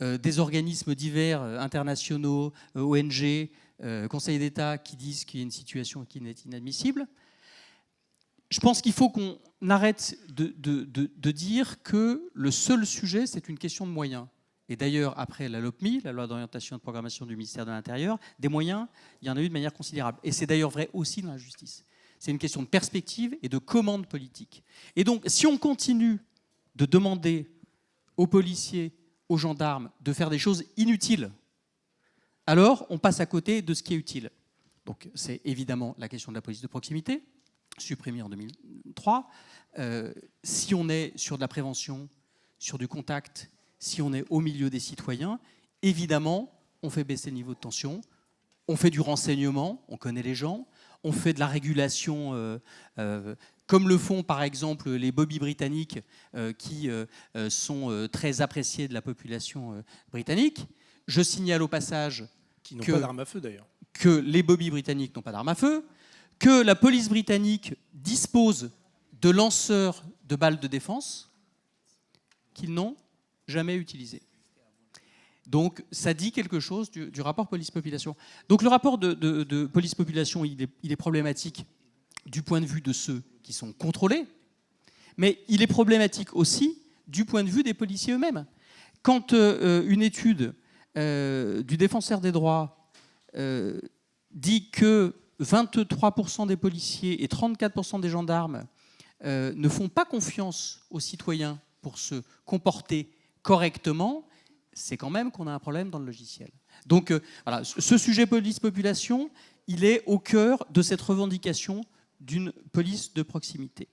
Des organismes divers, internationaux, ONG, Conseil d'État qui disent qu'il y a une situation qui est inadmissible. Je pense qu'il faut qu'on arrête de dire que le seul sujet, c'est une question de moyens. Et d'ailleurs, après la LOPMI, la loi d'orientation et de programmation du ministère de l'Intérieur, des moyens, il y en a eu de manière considérable. Et c'est d'ailleurs vrai aussi dans la justice. C'est une question de perspective et de commande politique. Et donc, si on continue de demander aux policiers, aux gendarmes, de faire des choses inutiles, alors on passe à côté de ce qui est utile. Donc, c'est évidemment la question de la police de proximité, supprimée en 2003. Si on est sur de la prévention, sur du contact, si on est au milieu des citoyens, évidemment, on fait baisser le niveau de tension, on fait du renseignement, on connaît les gens, on fait de la régulation, comme le font par exemple les bobbies britanniques qui sont très appréciés de la population britannique. Je signale au passage qui n'ont pas d'armes à feu d'ailleurs. Que les bobbies britanniques n'ont pas d'armes à feu, que la police britannique dispose de lanceurs de balles de défense qu'ils n'ont jamais utilisés. Donc ça dit quelque chose du rapport police-population. Donc le rapport de police-population, il est problématique du point de vue de ceux qui sont contrôlés, mais il est problématique aussi du point de vue des policiers eux-mêmes. Quand une étude du défenseur des droits dit que 23% des policiers et 34% des gendarmes ne font pas confiance aux citoyens pour se comporter correctement, c'est quand même qu'on a un problème dans le logiciel. Donc voilà, ce sujet police-population, il est au cœur de cette revendication d'une police de proximité.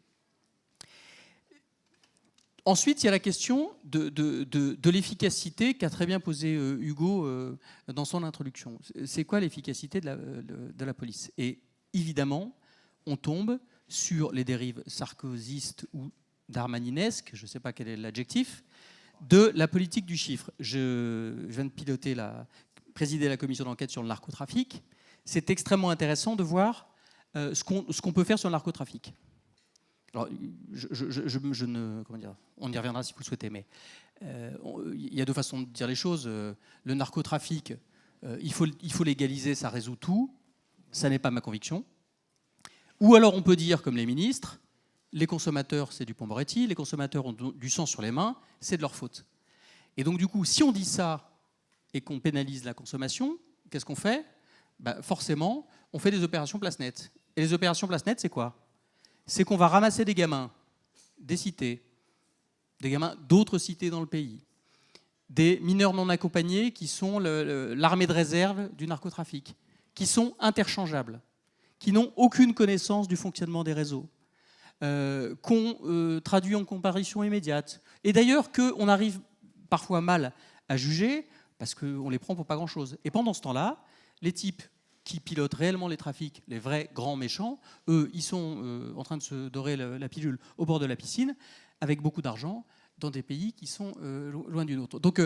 Ensuite, il y a la question de l'efficacité qu'a très bien posé Hugo dans son introduction. C'est quoi l'efficacité de la police? Et évidemment, on tombe sur les dérives sarkozystes ou darmaninesques, je ne sais pas quel est l'adjectif, de la politique du chiffre. Je viens de présider la commission d'enquête sur le narcotrafic. C'est extrêmement intéressant de voir ce qu'on peut faire sur le narcotrafic. Alors, on y reviendra si vous le souhaitez, mais il y a deux façons de dire les choses. Le narcotrafic, il faut légaliser, ça résout tout. Ça n'est pas ma conviction. Ou alors on peut dire, comme les ministres, les consommateurs, c'est du Pomboretti, les consommateurs ont du sang sur les mains, c'est de leur faute. Et donc du coup, si on dit ça et qu'on pénalise la consommation, qu'est-ce qu'on fait? Forcément, on fait des opérations place nette. Et les opérations place nette, c'est quoi? C'est qu'on va ramasser des gamins des cités, des gamins d'autres cités dans le pays, des mineurs non accompagnés qui sont l'armée de réserve du narcotrafic, qui sont interchangeables, qui n'ont aucune connaissance du fonctionnement des réseaux, qu'on traduit en comparution immédiate. Et d'ailleurs qu'on arrive parfois mal à juger parce qu'on les prend pour pas grand-chose. Et pendant ce temps-là, les types qui pilotent réellement les trafics, les vrais grands méchants, eux, ils sont en train de se dorer la pilule au bord de la piscine avec beaucoup d'argent dans des pays qui sont loin du nôtre. Donc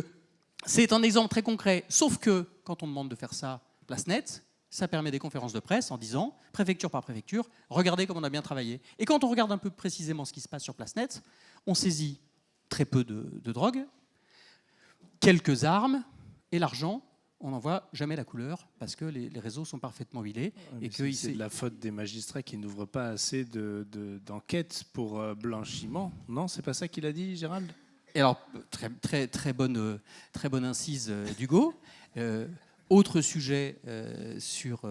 c'est un exemple très concret, sauf que quand on demande de faire ça place nette, ça permet des conférences de presse en disant, préfecture par préfecture, regardez comme on a bien travaillé. Et quand on regarde un peu précisément ce qui se passe sur place nette, on saisit très peu de drogue, quelques armes et l'argent on n'en voit jamais la couleur parce que les réseaux sont parfaitement huilés. Et que c'est de la faute des magistrats qui n'ouvrent pas assez d'enquêtes pour blanchiment. Non, c'est pas ça qu'il a dit, Gérald? Et alors, très bonne incise d'Hugo. Autre sujet sur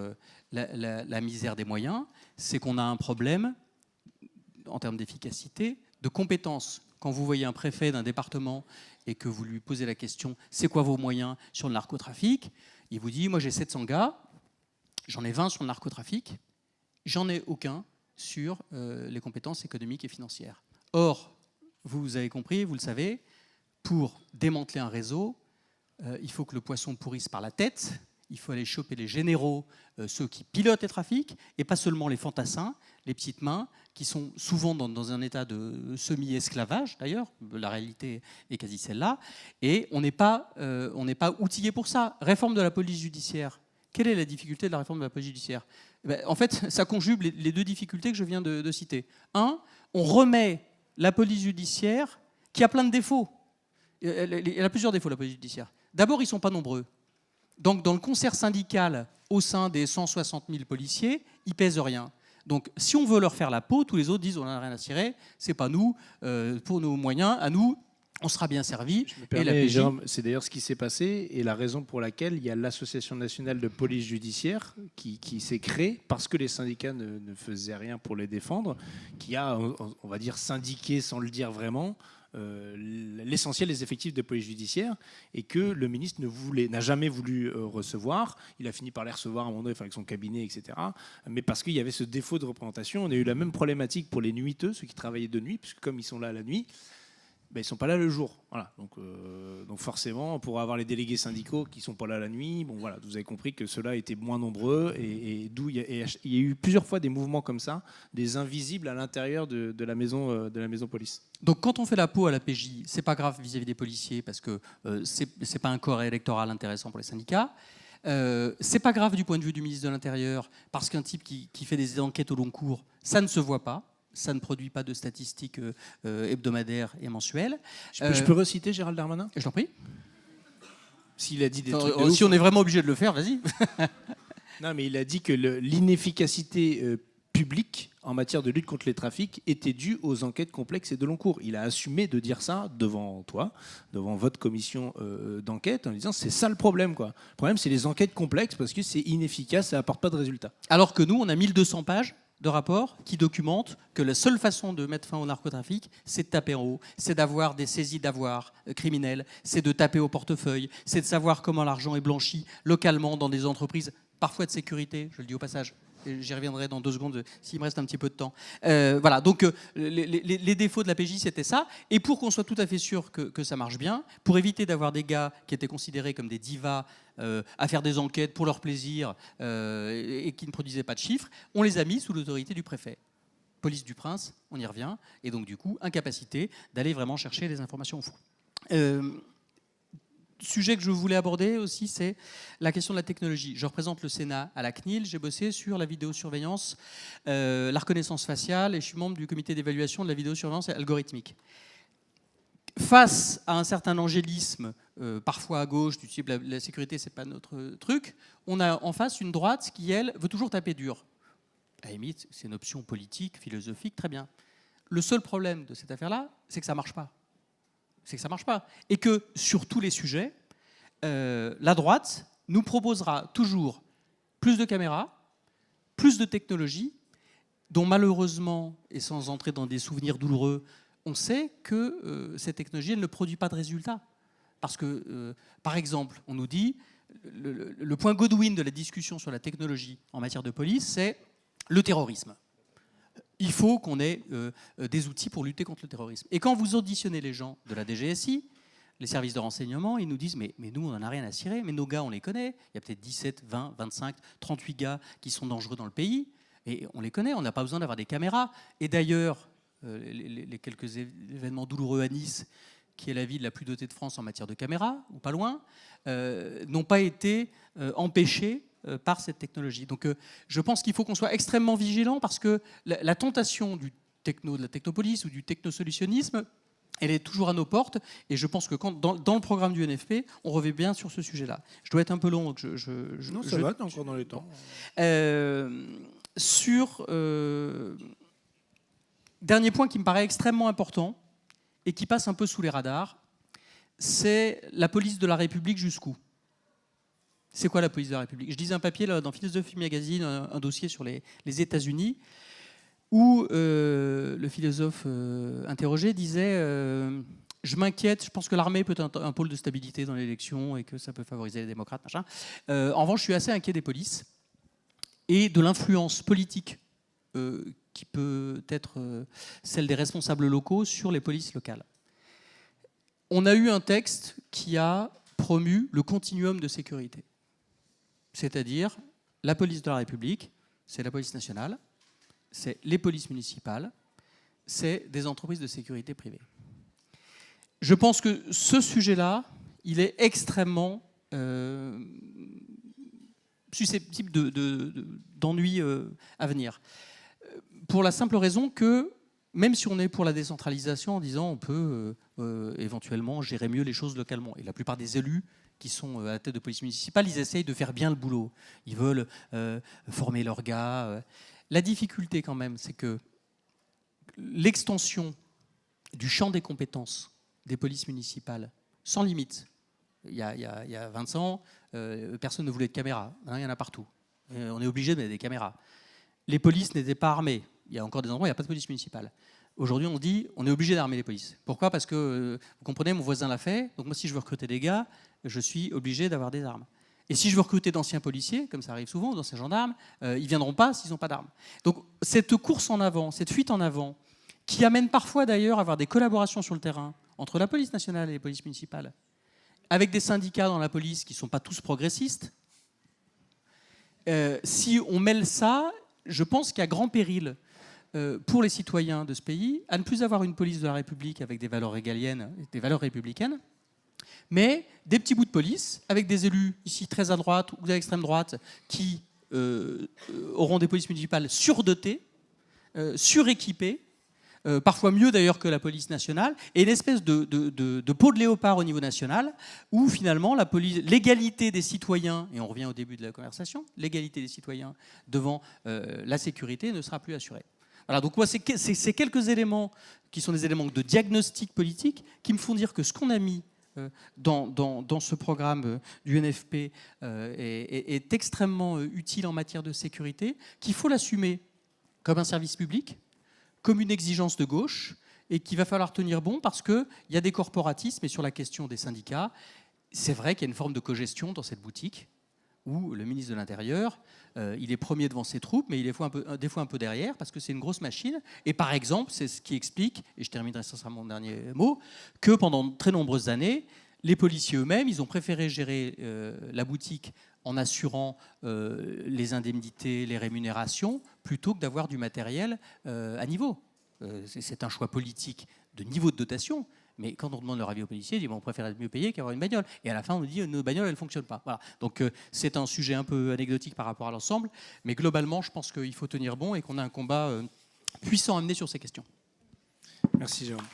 la misère des moyens, c'est qu'on a un problème en termes d'efficacité, de compétences. Quand vous voyez un préfet d'un département et que vous lui posez la question « c'est quoi vos moyens sur le narcotrafic ?», il vous dit « moi j'ai 700 gars, j'en ai 20 sur le narcotrafic, j'en ai aucun sur les compétences économiques et financières ». Or, vous avez compris, vous le savez, pour démanteler un réseau, il faut que le poisson pourrisse par la tête, il faut aller choper les généraux, ceux qui pilotent les trafics, et pas seulement les fantassins, les petites mains, qui sont souvent dans un état de semi-esclavage, d'ailleurs, la réalité est quasi celle-là, et on n'est pas outillé pour ça. Réforme de la police judiciaire. Quelle est la difficulté de la réforme de la police judiciaire ? En fait, ça conjugue les deux difficultés que je viens de citer. Un, on remet la police judiciaire, qui a plein de défauts. Elle a plusieurs défauts, la police judiciaire. D'abord, ils ne sont pas nombreux. Donc, dans le concert syndical, au sein des 160 000 policiers, ils pèsent rien. Donc, si on veut leur faire la peau, tous les autres disent on n'a rien à cirer, c'est pas nous, pour nos moyens, à nous, on sera bien servi. Jérôme, c'est d'ailleurs ce qui s'est passé et la raison pour laquelle il y a l'Association nationale de police judiciaire qui s'est créée parce que les syndicats ne faisaient rien pour les défendre, qui a, on va dire, syndiqué sans le dire vraiment, l'essentiel des effectifs de police judiciaire et que le ministre n'a jamais voulu recevoir. Il a fini par les recevoir à un moment donné avec son cabinet, etc. Mais parce qu'il y avait ce défaut de représentation. On a eu la même problématique pour les nuiteux, ceux qui travaillaient de nuit, puisque comme ils sont là la nuit, ben, ils ne sont pas là le jour. Voilà. Donc forcément, pour avoir les délégués syndicaux qui ne sont pas là la nuit, bon, voilà, vous avez compris que ceux-là étaient moins nombreux et d'où il y a eu plusieurs fois des mouvements comme ça, des invisibles à l'intérieur de la maison police. Donc quand on fait la peau à la PJ, c'est pas grave vis-à-vis des policiers parce que c'est pas un corps électoral intéressant pour les syndicats. C'est pas grave du point de vue du ministre de l'Intérieur parce qu'un type qui fait des enquêtes au long cours, ça ne se voit pas. Ça ne produit pas de statistiques hebdomadaires et mensuelles. Je peux reciter Gérald Darmanin ? Je t'en prie. S'il a dit des trucs si on est vraiment obligé de le faire, vas-y. Non, mais il a dit que l'inefficacité publique en matière de lutte contre les trafics était due aux enquêtes complexes et de long cours. Il a assumé de dire ça devant toi, devant votre commission d'enquête, en disant c'est ça le problème, quoi. Le problème, c'est les enquêtes complexes parce que c'est inefficace, ça n'apporte pas de résultats. Alors que nous, on a 1200 pages de rapports qui documentent que la seule façon de mettre fin au narcotrafic, c'est de taper en haut, c'est d'avoir des saisies d'avoirs criminels, c'est de taper au portefeuille, c'est de savoir comment l'argent est blanchi localement dans des entreprises, parfois de sécurité, je le dis au passage. J'y reviendrai dans 2 secondes s'il me reste un petit peu de temps. Voilà, donc les défauts de la PJ, c'était ça. Et pour qu'on soit tout à fait sûr que ça marche bien, pour éviter d'avoir des gars qui étaient considérés comme des divas à faire des enquêtes pour leur plaisir et qui ne produisaient pas de chiffres, on les a mis sous l'autorité du préfet. Police du Prince, on y revient. Et donc, du coup, incapacité d'aller vraiment chercher les informations au fond. Sujet que je voulais aborder aussi, c'est la question de la technologie. Je représente le Sénat à la CNIL, j'ai bossé sur la vidéosurveillance, la reconnaissance faciale, et je suis membre du comité d'évaluation de la vidéosurveillance algorithmique. Face à un certain angélisme, parfois à gauche, du type la sécurité, c'est pas notre truc, on a en face une droite qui, elle, veut toujours taper dur. À la limite, c'est une option politique, philosophique, très bien. Le seul problème de cette affaire-là, c'est que ça marche pas. C'est que ça ne marche pas. Et que sur tous les sujets, la droite nous proposera toujours plus de caméras, plus de technologies, dont malheureusement, et sans entrer dans des souvenirs douloureux, on sait que cette technologie elle ne produit pas de résultats. Parce que, par exemple, on nous dit, le point Godwin de la discussion sur la technologie en matière de police, c'est le terrorisme. Il faut qu'on ait des outils pour lutter contre le terrorisme. Et quand vous auditionnez les gens de la DGSI, les services de renseignement, ils nous disent mais nous, on n'en a rien à cirer, mais nos gars, on les connaît. Il y a peut-être 17, 20, 25, 38 gars qui sont dangereux dans le pays, et on les connaît, on n'a pas besoin d'avoir des caméras. Et d'ailleurs, les quelques événements douloureux à Nice, qui est la ville la plus dotée de France en matière de caméras, ou pas loin, n'ont pas été empêchés par cette technologie. Donc je pense qu'il faut qu'on soit extrêmement vigilant parce que la tentation de la technopolice ou du technosolutionnisme, elle est toujours à nos portes, et je pense que dans le programme du NFP, on revient bien sur ce sujet-là. Je dois être un peu long, donc non, ça va, t'es encore dans les temps. Dernier point qui me paraît extrêmement important, et qui passe un peu sous les radars, c'est la police de la République jusqu'où ? C'est quoi la police de la République ? Je lisais un papier là, dans Philosophy Magazine, un dossier sur les États-Unis, où le philosophe interrogé disait je m'inquiète, je pense que l'armée peut être un pôle de stabilité dans l'élection et que ça peut favoriser les démocrates, machin. En revanche, je suis assez inquiet des polices et de l'influence politique qui peut être celle des responsables locaux sur les polices locales. On a eu un texte qui a promu le continuum de sécurité. C'est-à-dire la police de la République, c'est la police nationale, c'est les polices municipales, c'est des entreprises de sécurité privées. Je pense que ce sujet-là, il est extrêmement susceptible d'ennuis à venir. Pour la simple raison que, même si on est pour la décentralisation en disant on peut éventuellement gérer mieux les choses localement, et la plupart des élus qui sont à la tête de police municipale, ils essayent de faire bien le boulot. Ils veulent former leurs gars. La difficulté quand même, c'est que l'extension du champ des compétences des polices municipales, sans limite, il y a 20 ans, personne ne voulait de caméras. Maintenant, il y en a partout. On est obligé de mettre des caméras. Les polices n'étaient pas armées. Il y a encore des endroits où il n'y a pas de police municipale. Aujourd'hui, on dit on est obligé d'armer les polices. Pourquoi ? Parce que, vous comprenez, mon voisin l'a fait. Donc moi, si je veux recruter des gars, je suis obligé d'avoir des armes. Et si je veux recruter d'anciens policiers, comme ça arrive souvent, d'anciens gendarmes, ils ne viendront pas s'ils n'ont pas d'armes. Donc cette course en avant, cette fuite en avant, qui amène parfois d'ailleurs à avoir des collaborations sur le terrain entre la police nationale et les polices municipales, avec des syndicats dans la police qui ne sont pas tous progressistes, si on mêle ça, je pense qu'il y a grand péril pour les citoyens de ce pays à ne plus avoir une police de la République avec des valeurs régaliennes, des valeurs républicaines, mais des petits bouts de police avec des élus ici très à droite ou à l'extrême droite qui auront des polices municipales surdotées, suréquipées, parfois mieux d'ailleurs que la police nationale, et une espèce de peau de léopard au niveau national, où finalement l'égalité des citoyens, et on revient au début de la conversation, l'égalité des citoyens devant la sécurité ne sera plus assurée. Voilà, donc moi, c'est quelques éléments qui sont des éléments de diagnostic politique qui me font dire que ce qu'on a mis dans ce programme du NFP est extrêmement utile en matière de sécurité, qu'il faut l'assumer comme un service public, comme une exigence de gauche, et qu'il va falloir tenir bon parce qu'il y a des corporatismes, et sur la question des syndicats, c'est vrai qu'il y a une forme de cogestion dans cette boutique, où le ministre de l'Intérieur, il est premier devant ses troupes, mais il est des fois un peu derrière, parce que c'est une grosse machine. Et par exemple, c'est ce qui explique, et je terminerai, ça sera mon dernier mot, que pendant de très nombreuses années, les policiers eux-mêmes, ils ont préféré gérer la boutique en assurant les indemnités, les rémunérations, plutôt que d'avoir du matériel à niveau. C'est un choix politique de niveau de dotation, mais quand on demande leur avis aux policiers, ils disent on préfère être mieux payé qu'avoir une bagnole. Et à la fin, on nous dit nos bagnoles, elles ne fonctionnent pas. Voilà. Donc c'est un sujet un peu anecdotique par rapport à l'ensemble, mais globalement, je pense qu'il faut tenir bon et qu'on a un combat puissant à mener sur ces questions. Merci Jérôme.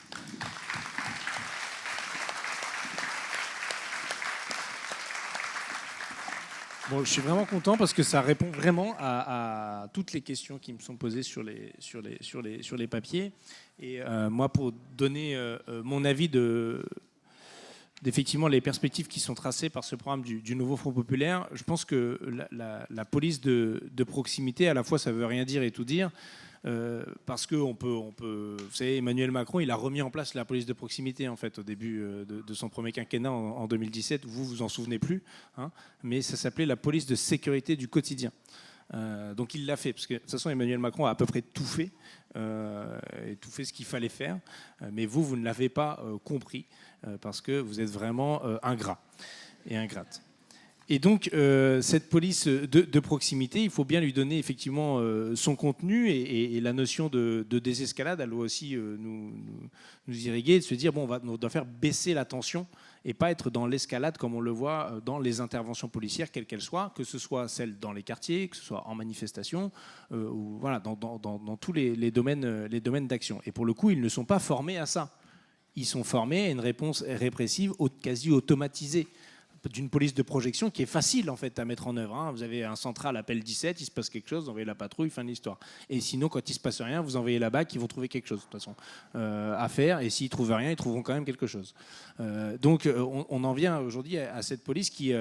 Bon, je suis vraiment content parce que ça répond vraiment à toutes les questions qui me sont posées sur les papiers. Et moi, pour donner mon avis d'effectivement les perspectives qui sont tracées par ce programme du nouveau Front populaire, je pense que la police de proximité, à la fois, ça ne veut rien dire et tout dire. Parce que on peut, vous savez, Emmanuel Macron, il a remis en place la police de proximité en fait au début de son premier quinquennat en 2017. Vous vous en souvenez plus, hein, mais ça s'appelait la police de sécurité du quotidien. Donc il l'a fait parce que de toute façon Emmanuel Macron a à peu près tout fait et tout fait ce qu'il fallait faire, mais vous ne l'avez pas compris parce que vous êtes vraiment ingrat et ingrate. Et donc, cette police de proximité, il faut bien lui donner effectivement son contenu et la notion de désescalade, elle doit aussi nous irriguer, de se dire, bon, on doit faire baisser la tension et pas être dans l'escalade comme on le voit dans les interventions policières, quelles qu'elles soient, que ce soit celles dans les quartiers, que ce soit en manifestation, ou voilà, dans tous les domaines d'action. Et pour le coup, ils ne sont pas formés à ça. ils sont formés à une réponse répressive quasi automatisée d'une police de projection qui est facile en fait à mettre en œuvre. Vous avez un central, appel 17, il se passe quelque chose, vous envoyez la patrouille, fin de l'histoire. Et sinon, quand il se passe rien, vous envoyez la BAC, ils vont trouver quelque chose de toute façon à faire. Et s'ils trouvent rien, ils trouveront quand même quelque chose. Donc, on en vient aujourd'hui à cette police qui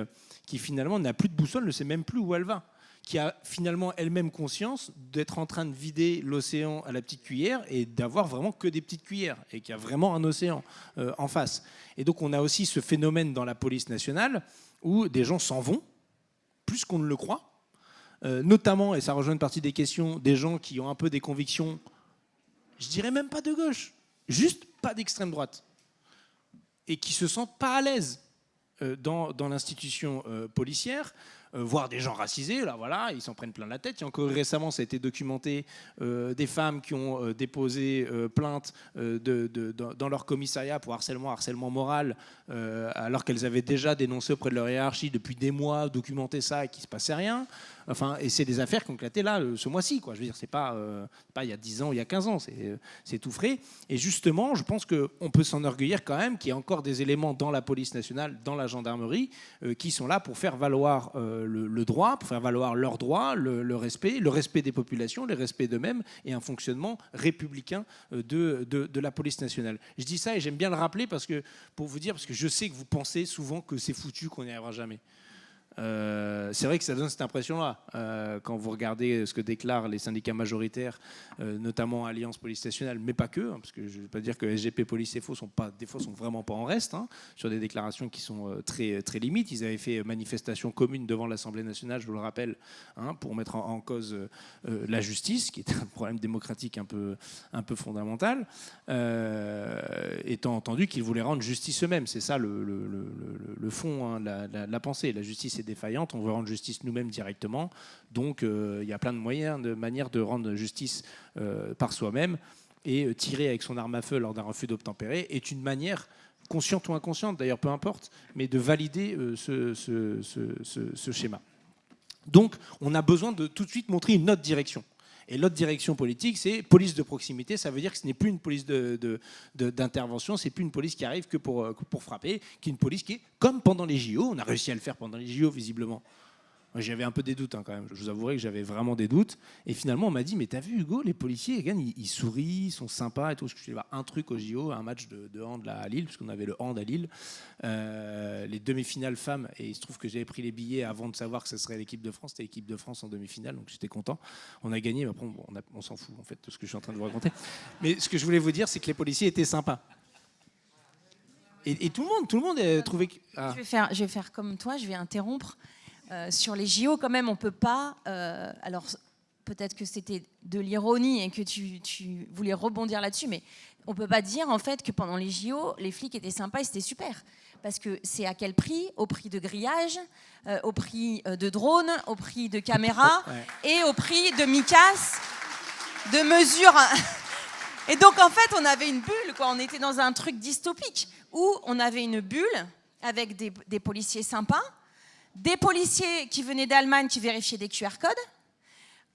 finalement n'a plus de boussole, ne sait même plus où elle va, qui a finalement elle-même conscience d'être en train de vider l'océan à la petite cuillère et d'avoir vraiment que des petites cuillères et qu'il y a vraiment un océan en face. Et donc on a aussi ce phénomène dans la police nationale où des gens s'en vont, plus qu'on ne le croit, notamment, et ça rejoint une partie des questions, des gens qui ont un peu des convictions, je dirais même pas de gauche, juste pas d'extrême droite, et qui se sentent pas à l'aise dans l'institution policière, voire des gens racisés, là voilà, ils s'en prennent plein la tête. Il y a encore récemment, ça a été documenté, des femmes qui ont déposé plainte dans leur commissariat pour harcèlement moral, alors qu'elles avaient déjà dénoncé auprès de leur hiérarchie depuis des mois, documenté ça et qu'il ne se passait rien. Enfin, et c'est des affaires qui ont éclaté là, ce mois-ci, quoi. Je veux dire, c'est pas il y a 10 ans ou il y a 15 ans, c'est tout frais. Et justement, je pense qu'on peut s'enorgueillir quand même qu'il y a encore des éléments dans la police nationale, dans la gendarmerie, qui sont là pour faire valoir le droit, pour faire valoir leurs droits, le respect des populations, le respect d'eux-mêmes et un fonctionnement républicain de la police nationale. Je dis ça et j'aime bien le rappeler pour vous dire, parce que je sais que vous pensez souvent que c'est foutu, qu'on n'y arrivera jamais. C'est vrai que ça donne cette impression-là quand vous regardez ce que déclarent les syndicats majoritaires, notamment Alliance Police Nationale, mais pas que, parce que je ne veux pas dire que SGP Police et FO des fois sont vraiment pas en reste, sur des déclarations qui sont très, très limites. Ils avaient fait manifestation commune devant l'Assemblée nationale, je vous le rappelle, pour mettre en cause la justice, qui est un problème démocratique un peu fondamental, étant entendu qu'ils voulaient rendre justice eux-mêmes. C'est ça le fond, la pensée. La justice est défaillante, on veut rendre justice nous-mêmes directement, donc il y a plein de manières de rendre justice par soi-même, et tirer avec son arme à feu lors d'un refus d'obtempérer est une manière, consciente ou inconsciente d'ailleurs, peu importe, mais de valider ce schéma. Donc on a besoin de tout de suite montrer une autre direction. Et l'autre direction politique, c'est police de proximité. Ça veut dire que ce n'est plus une police d'intervention, c'est plus une police qui arrive que pour frapper, qui est une police qui est comme pendant les JO. On a réussi à le faire pendant les JO, visiblement. J'avais un peu des doutes quand même. Je vous avouerai que j'avais vraiment des doutes. Et finalement, on m'a dit, mais t'as vu Hugo, les policiers, ils sourient, ils sont sympas et tout. Je suis allé voir un truc au JO, un match de hand là, à Lille, parce qu'on avait le hand à Lille. Les demi-finales femmes, et il se trouve que j'avais pris les billets avant de savoir que ce serait l'équipe de France. C'était l'équipe de France en demi-finale, donc j'étais content. On a gagné, mais après on s'en fout en fait de ce que je suis en train de vous raconter. Mais ce que je voulais vous dire, c'est que les policiers étaient sympas. Et tout le monde a trouvé que... Je vais faire comme toi, je vais interrompre. Sur les JO, quand même, on peut pas... alors, peut-être que c'était de l'ironie et que tu voulais rebondir là-dessus, mais on peut pas dire, en fait, que pendant les JO, les flics étaient sympas et c'était super. Parce que c'est à quel prix ? Au prix de grillage, au prix de drones, au prix de caméras et au prix de micas, de mesures... Et donc, en fait, on avait une bulle, quoi. On était dans un truc dystopique où on avait une bulle avec des policiers sympas, des policiers qui venaient d'Allemagne qui vérifiaient des QR codes.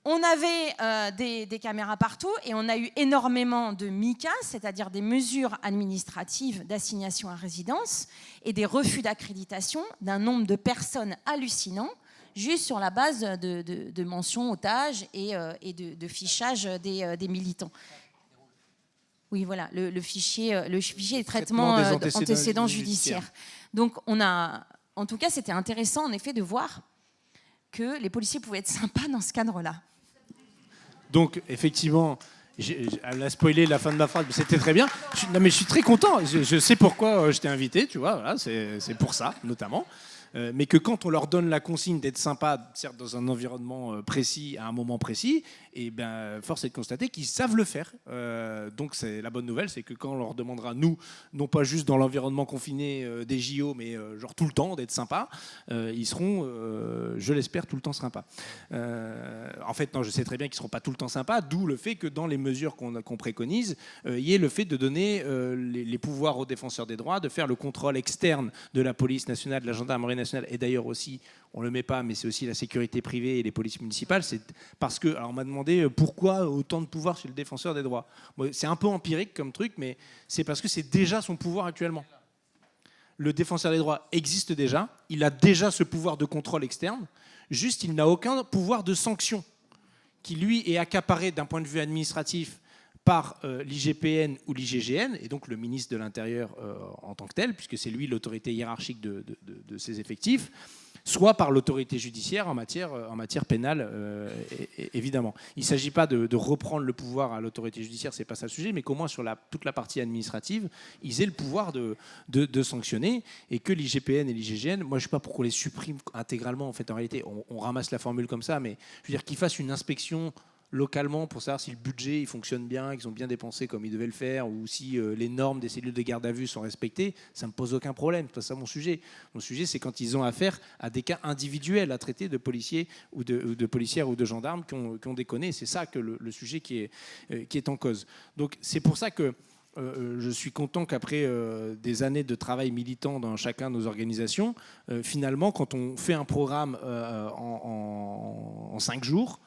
On avait des caméras partout et on a eu énormément de MICAS, c'est-à-dire des mesures administratives d'assignation à résidence et des refus d'accréditation d'un nombre de personnes hallucinant, juste sur la base de mentions otages et de fichage des militants. Oui, voilà, le fichier de traitement des antécédents judiciaires. Donc, en tout cas, c'était intéressant, en effet, de voir que les policiers pouvaient être sympas dans ce cadre-là. Donc, effectivement, elle a spoilé la fin de ma phrase, mais c'était très bien. Mais je suis très content. Je sais pourquoi je t'ai invité, tu vois, voilà, c'est pour ça, notamment. Mais que quand on leur donne la consigne d'être sympa, certes dans un environnement précis, à un moment précis, et ben, force est de constater qu'ils savent le faire. Donc c'est la bonne nouvelle, c'est que quand on leur demandera, nous, non pas juste dans l'environnement confiné des JO, mais genre tout le temps d'être sympa, ils seront, je l'espère, tout le temps sympas. En fait, non, je sais très bien qu'ils ne seront pas tout le temps sympas, d'où le fait que dans les mesures qu'on préconise, il y ait le fait de donner les pouvoirs aux défenseurs des droits, de faire le contrôle externe de la police nationale, de la gendarmerie nationale, et d'ailleurs aussi, on ne le met pas, mais c'est aussi la sécurité privée et les polices municipales, c'est parce que, alors on m'a demandé pourquoi autant de pouvoir chez le défenseur des droits. Bon, c'est un peu empirique comme truc, mais c'est parce que c'est déjà son pouvoir actuellement. Le défenseur des droits existe déjà, il a déjà ce pouvoir de contrôle externe, juste il n'a aucun pouvoir de sanction qui lui est accaparé d'un point de vue administratif par l'IGPN ou l'IGGN, et donc le ministre de l'Intérieur en tant que tel, puisque c'est lui l'autorité hiérarchique de ses effectifs, soit par l'autorité judiciaire en matière pénale, évidemment. Il ne s'agit pas de reprendre le pouvoir à l'autorité judiciaire, ce n'est pas ça le sujet, mais qu'au moins sur toute la partie administrative, ils aient le pouvoir de sanctionner, et que l'IGPN et l'IGGN, moi je ne sais pas pourquoi on les supprime intégralement, en fait, en réalité, on ramasse la formule comme ça, mais je veux dire qu'ils fassent une inspection localement pour savoir si le budget il fonctionne bien, qu'ils ont bien dépensé comme ils devaient le faire, ou si les normes des cellules de garde à vue sont respectées, ça ne me pose aucun problème. C'est pas ça mon sujet. Mon sujet, c'est quand ils ont affaire à des cas individuels à traiter de policiers ou de policières ou de gendarmes qui ont déconné. C'est ça que le sujet qui est en cause. Donc c'est pour ça que je suis content qu'après des années de travail militant dans chacun de nos organisations, finalement, quand on fait un programme en 5 jours,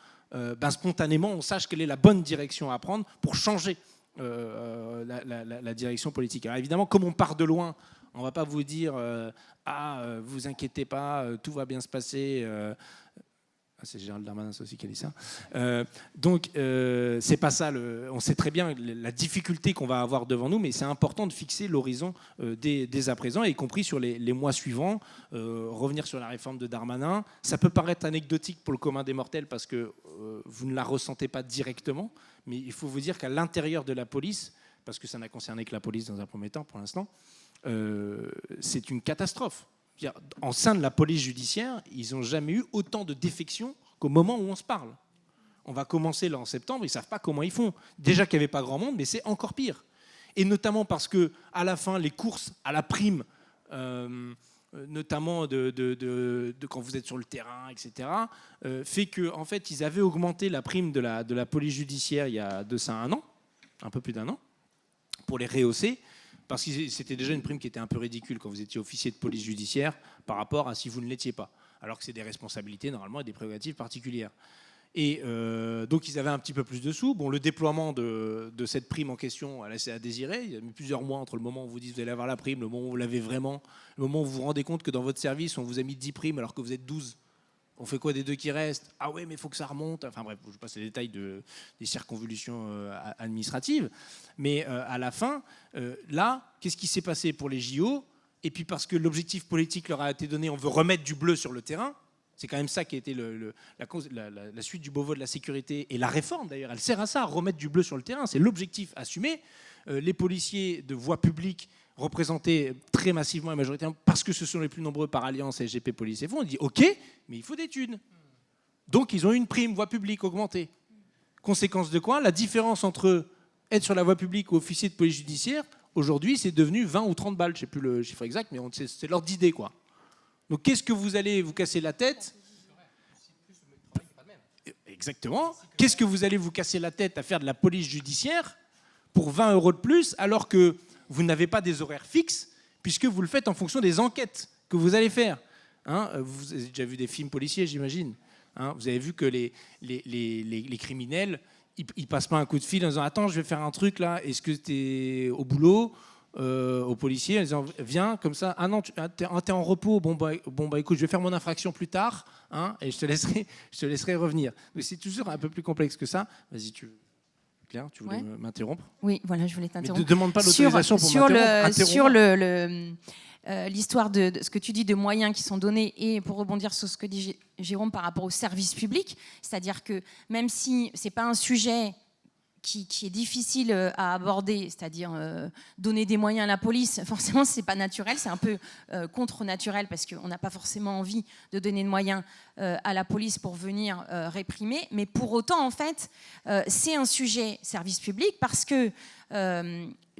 spontanément, on sache quelle est la bonne direction à prendre pour changer la direction politique. Alors évidemment, comme on part de loin, on ne va pas vous dire vous inquiétez pas, tout va bien se passer. C'est Gérald Darmanin aussi qui a dit ça. Donc, c'est pas ça. On sait très bien la difficulté qu'on va avoir devant nous, mais c'est important de fixer l'horizon dès à présent, y compris sur les mois suivants. Revenir sur la réforme de Darmanin, ça peut paraître anecdotique pour le commun des mortels parce que vous ne la ressentez pas directement, mais il faut vous dire qu'à l'intérieur de la police, parce que ça n'a concerné que la police dans un premier temps pour l'instant, c'est une catastrophe. En sein de la police judiciaire, ils n'ont jamais eu autant de défections qu'au moment où on se parle. On va commencer là en septembre, ils ne savent pas comment ils font. Déjà qu'il n'y avait pas grand monde, mais c'est encore pire. Et notamment parce qu'à la fin, les courses à la prime, notamment de quand vous êtes sur le terrain, etc., fait qu'en fait, ils avaient augmenté la prime de la police judiciaire il y a de ça un an, un peu plus d'un an, pour les rehausser. Parce que c'était déjà une prime qui était un peu ridicule quand vous étiez officier de police judiciaire par rapport à si vous ne l'étiez pas. Alors que c'est des responsabilités normalement et des prérogatives particulières. Et donc ils avaient un petit peu plus de sous. Bon, le déploiement de cette prime en question a laissé à désirer. Il y a mis plusieurs mois entre le moment où vous dites que vous allez avoir la prime, le moment où vous l'avez vraiment, le moment où vous vous rendez compte que dans votre service on vous a mis 10 primes alors que vous êtes 12. On fait quoi des 2 qui restent? Ah ouais, mais il faut que ça remonte. Enfin bref, je passe les détails des circonvolutions administratives. Mais à la fin, là, qu'est-ce qui s'est passé pour les JO? Et puis parce que l'objectif politique leur a été donné, on veut remettre du bleu sur le terrain. C'est quand même ça qui a été la suite du Beauvau de la sécurité. Et la réforme, d'ailleurs, elle sert à ça, à remettre du bleu sur le terrain. C'est l'objectif assumé. Les policiers de voie publique représentés très massivement et majoritairement, parce que ce sont les plus nombreux par alliance SGP Police et Fonds, on dit OK, mais il faut des thunes. Donc ils ont une prime voie publique augmentée. Conséquence de quoi? La différence entre être sur la voie publique ou officier de police judiciaire, aujourd'hui, c'est devenu 20 ou 30 balles. Je ne sais plus le chiffre exact, mais c'est l'ordre d'idée, quoi. Donc qu'est-ce que vous allez vous casser la tête? Exactement. Qu'est-ce que vous allez vous casser la tête à faire de la police judiciaire pour 20 € de plus, alors que vous n'avez pas des horaires fixes, puisque vous le faites en fonction des enquêtes que vous allez faire. Hein, vous avez déjà vu des films policiers, j'imagine. Hein, vous avez vu que les criminels, ils passent pas un coup de fil en disant « Attends, je vais faire un truc là, est-ce que tu es au boulot ?» aux policiers, en disant « Viens, comme ça, ah non, tu es en repos, bon bah écoute, je vais faire mon infraction plus tard, hein, et je te laisserai revenir. » Mais c'est toujours un peu plus complexe que ça. Vas-y, Claire, tu voulais m'interrompre? Oui, voilà, je voulais t'interrompre. Mais ne demande pas l'autorisation pour m'interrompre. Sur l'histoire de ce que tu dis de moyens qui sont donnés, et pour rebondir sur ce que dit Jérôme par rapport au service public, c'est-à-dire que même si ce n'est pas un sujet qui est difficile à aborder, c'est-à-dire donner des moyens à la police, forcément ce n'est pas naturel, c'est un peu contre-naturel parce qu'on n'a pas forcément envie de donner de moyens à la police pour venir réprimer, mais pour autant en fait c'est un sujet service public parce que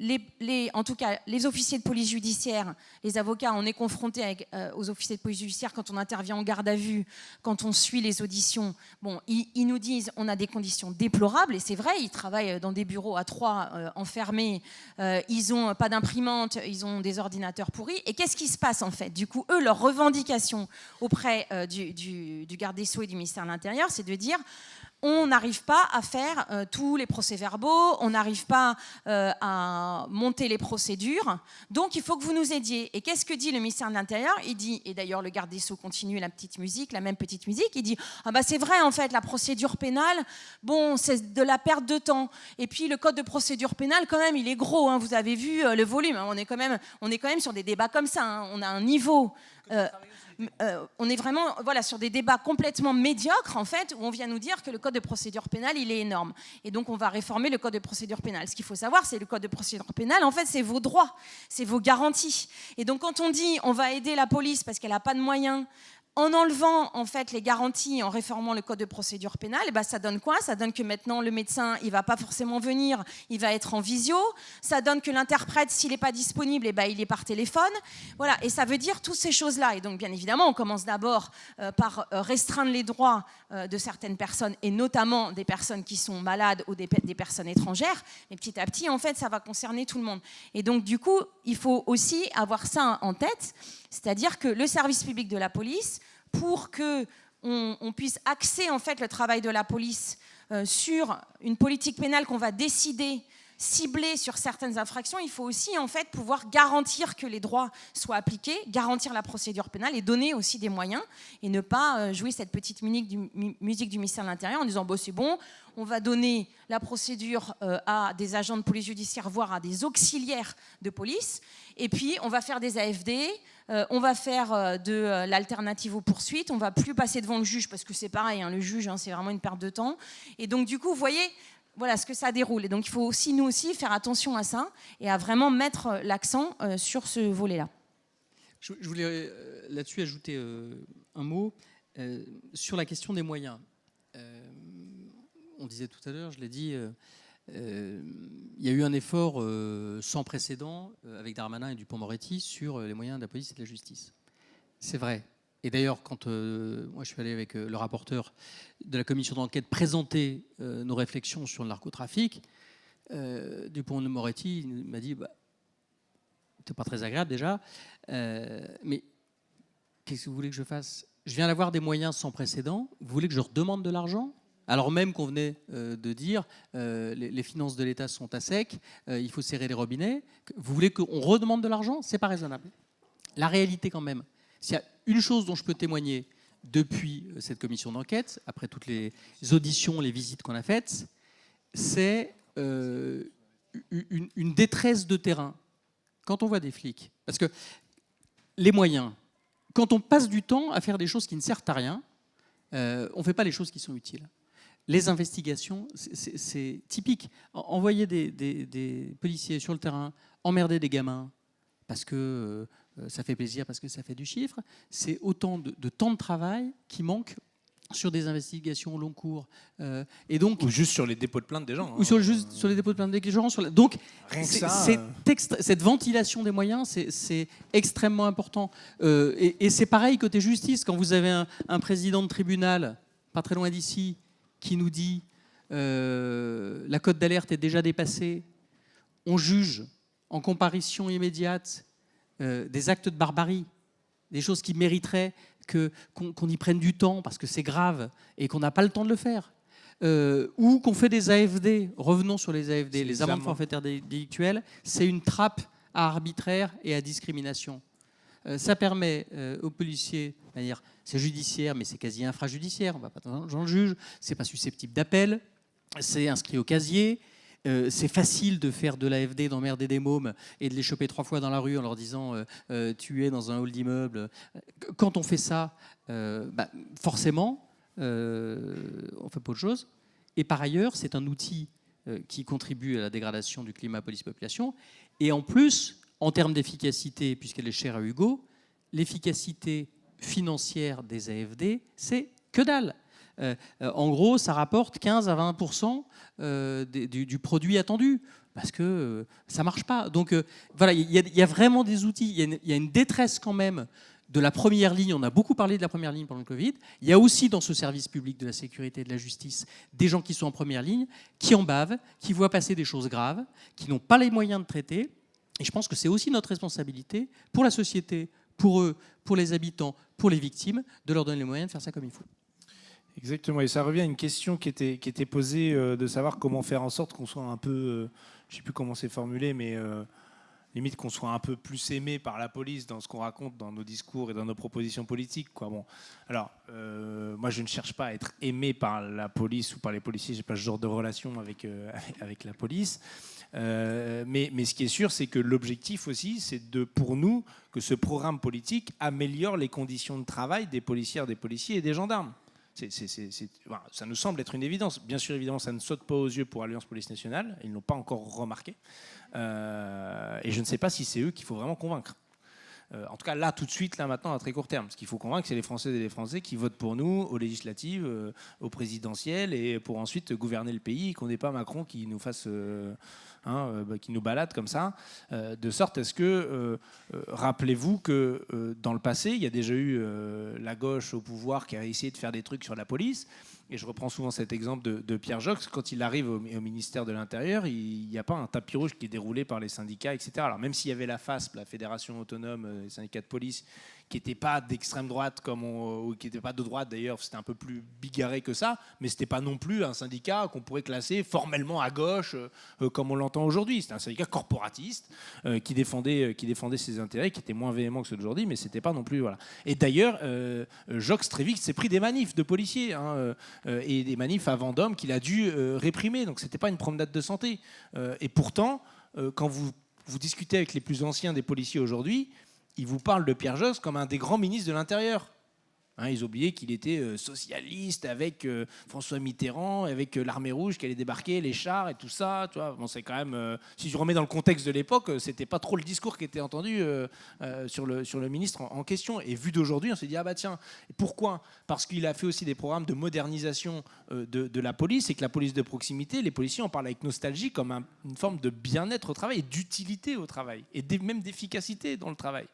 en tout cas, les officiers de police judiciaire, les avocats, on est confrontés aux officiers de police judiciaire quand on intervient en garde à vue, quand on suit les auditions. Bon, ils nous disent on a des conditions déplorables, et c'est vrai, ils travaillent dans des bureaux à 3 enfermés, ils n'ont pas d'imprimante, ils ont des ordinateurs pourris. Et qu'est-ce qui se passe en fait? Du coup, eux, leur revendication auprès du garde des Sceaux et du ministère de l'Intérieur, c'est de dire on n'arrive pas à faire tous les procès-verbaux, on n'arrive pas à monter les procédures, donc il faut que vous nous aidiez. Et qu'est-ce que dit le ministère de l'Intérieur? Il dit, et d'ailleurs le garde des Sceaux continue la petite musique, la même petite musique, il dit ah bah c'est vrai en fait, la procédure pénale, bon c'est de la perte de temps. Et puis le code de procédure pénale quand même, il est gros, hein, vous avez vu le volume, hein, on est quand même sur des débats comme ça, hein, on a un niveau. On est vraiment sur des débats complètement médiocres en fait, où on vient nous dire que le code de procédure pénale il est énorme et donc on va réformer le code de procédure pénale. Ce qu'il faut savoir, c'est le code de procédure pénale en fait c'est vos droits, c'est vos garanties. Et donc quand on dit on va aider la police parce qu'elle n'a pas de moyens, en enlevant en fait les garanties, en réformant le code de procédure pénale, et ben, ça donne quoi? Ça donne que maintenant le médecin il va pas forcément venir, il va être en visio. Ça donne que l'interprète s'il n'est pas disponible, et ben, il est par téléphone. Voilà, et ça veut dire toutes ces choses-là. Et donc bien évidemment, on commence d'abord par restreindre les droits de certaines personnes, et notamment des personnes qui sont malades ou des personnes étrangères. Mais petit à petit, en fait, ça va concerner tout le monde. Et donc du coup, il faut aussi avoir ça en tête. C'est-à-dire que le service public de la police, pour qu'on puisse axer en fait le travail de la police sur une politique pénale qu'on va décider ciblée sur certaines infractions, il faut aussi en fait pouvoir garantir que les droits soient appliqués, garantir la procédure pénale et donner aussi des moyens et ne pas jouer cette petite musique du ministère de l'Intérieur en disant bon, c'est bon, on va donner la procédure à des agents de police judiciaire, voire à des auxiliaires de police, et puis on va faire des AFD, on va faire de l'alternative aux poursuites, on ne va plus passer devant le juge parce que c'est pareil, hein, le juge c'est vraiment une perte de temps. Et donc du coup, vous voyez, voilà ce que ça déroule. Et donc il faut aussi, nous aussi, faire attention à ça et à vraiment mettre l'accent sur ce volet-là. Je voulais là-dessus ajouter un mot sur la question des moyens. On disait tout à l'heure, je l'ai dit, il y a eu un effort sans précédent avec Darmanin et Dupond-Moretti sur les moyens de la police et de la justice. C'est vrai. Et d'ailleurs, quand moi je suis allé avec le rapporteur de la commission d'enquête présenter nos réflexions sur le narcotrafic, Dupond-Moretti m'a dit c'était pas très agréable déjà, mais qu'est-ce que vous voulez que je fasse? Je viens d'avoir des moyens sans précédent, vous voulez que je redemande de l'argent? Alors même qu'on venait de dire les finances de l'État sont à sec, il faut serrer les robinets, vous voulez qu'on redemande de l'argent? C'est pas raisonnable. La réalité quand même, s'il y a une chose dont je peux témoigner depuis cette commission d'enquête, après toutes les auditions, les visites qu'on a faites, c'est une détresse de terrain. Quand on voit des flics, parce que les moyens, quand on passe du temps à faire des choses qui ne servent à rien, on ne fait pas les choses qui sont utiles. Les investigations, c'est typique. Envoyer des policiers sur le terrain, emmerder des gamins, parce que ça fait plaisir, parce que ça fait du chiffre, c'est autant de temps de travail qui manque sur des investigations au long cours. Et donc, ou juste sur les dépôts de plainte des gens. Ou sur les dépôts de plainte des gens. Donc, cette ventilation des moyens, c'est extrêmement important. Et c'est pareil côté justice. Quand vous avez un président de tribunal, pas très loin d'ici, qui nous dit la cote d'alerte est déjà dépassée, on juge en comparution immédiate des actes de barbarie, des choses qui mériteraient qu'on y prenne du temps parce que c'est grave et qu'on n'a pas le temps de le faire. Ou qu'on fait des AFD, revenons sur les AFD, les amendes forfaitaires délictuelles, c'est une trappe à arbitraire et à discrimination. Ça permet aux policiers, c'est judiciaire, mais c'est quasi infrajudiciaire, on ne va pas dans le juge, c'est pas susceptible d'appel, c'est inscrit au casier, c'est facile de faire de l'AFD, d'emmerder des mômes et de les choper 3 fois dans la rue en leur disant tu es dans un hall d'immeuble. Quand on fait ça, forcément, on ne fait pas autre chose. Et par ailleurs, c'est un outil qui contribue à la dégradation du climat police-population. Et en plus, en termes d'efficacité, puisqu'elle est chère à Hugo, l'efficacité financière des AFD, c'est que dalle. En gros, ça rapporte 15 à 20% du produit attendu. parce que ça marche pas. Donc voilà, il y a vraiment des outils. Il y a une détresse quand même de la première ligne. On a beaucoup parlé de la première ligne pendant le Covid. Il y a aussi dans ce service public de la sécurité et de la justice des gens qui sont en première ligne, qui en bavent, qui voient passer des choses graves, qui n'ont pas les moyens de traiter. Et je pense que c'est aussi notre responsabilité pour la société, pour eux, pour les habitants, pour les victimes, de leur donner les moyens de faire ça comme il faut. Exactement, et ça revient à une question qui était posée de savoir comment faire en sorte qu'on soit un peu, je ne sais plus comment c'est formulé, mais limite qu'on soit un peu plus aimé par la police dans ce qu'on raconte dans nos discours et dans nos propositions politiques, quoi. Bon, alors, moi je ne cherche pas à être aimé par la police ou par les policiers, je n'ai pas ce genre de relation avec la police. Mais ce qui est sûr, c'est que l'objectif aussi, c'est pour nous que ce programme politique améliore les conditions de travail des policières, des policiers et des gendarmes. Voilà, ça nous semble être une évidence. Bien sûr, évidemment, ça ne saute pas aux yeux pour Alliance Police Nationale. Ils ne l'ont pas encore remarqué. Et je ne sais pas si c'est eux qu'il faut vraiment convaincre. En tout cas, là, tout de suite, là, maintenant, à très court terme. Ce qu'il faut convaincre, c'est les Françaises et les Français qui votent pour nous aux législatives, aux présidentielles, et pour ensuite gouverner le pays, et qu'on n'ait pas Macron qui nous fasse... qui nous balade comme ça, de sorte à ce que, rappelez-vous que dans le passé, il y a déjà eu la gauche au pouvoir qui a essayé de faire des trucs sur la police, et je reprends souvent cet exemple de Pierre Joxe, quand il arrive au ministère de l'Intérieur, il n'y a pas un tapis rouge qui est déroulé par les syndicats, etc. Alors même s'il y avait la FASP, la Fédération Autonome des Syndicats de Police, qui n'était pas d'extrême droite, ou qui n'était pas de droite d'ailleurs, c'était un peu plus bigarré que ça, mais ce n'était pas non plus un syndicat qu'on pourrait classer formellement à gauche, comme on l'entend aujourd'hui. C'était un syndicat corporatiste qui défendait ses intérêts, qui était moins véhément que ceux d'aujourd'hui, mais c'était pas non plus... Voilà. Et d'ailleurs, Joxe très vite s'est pris des manifs de policiers, et des manifs à Vendôme qu'il a dû réprimer, donc c'était pas une promenade de santé. Et pourtant, quand vous discutez avec les plus anciens des policiers aujourd'hui, ils vous parlent de Pierre Joxe comme un des grands ministres de l'Intérieur. Ils oubliaient qu'il était socialiste avec François Mitterrand, avec l'armée rouge qui allait débarquer, les chars et tout ça. Tu vois, bon, c'est quand même, si je remets dans le contexte de l'époque, c'était pas trop le discours qui était entendu sur le ministre en question. Et vu d'aujourd'hui, on s'est dit ah bah tiens, pourquoi ? Parce qu'il a fait aussi des programmes de modernisation de la police, et que la police de proximité, les policiers en parlent avec nostalgie comme une forme de bien-être au travail et d'utilité au travail et même d'efficacité dans le travail.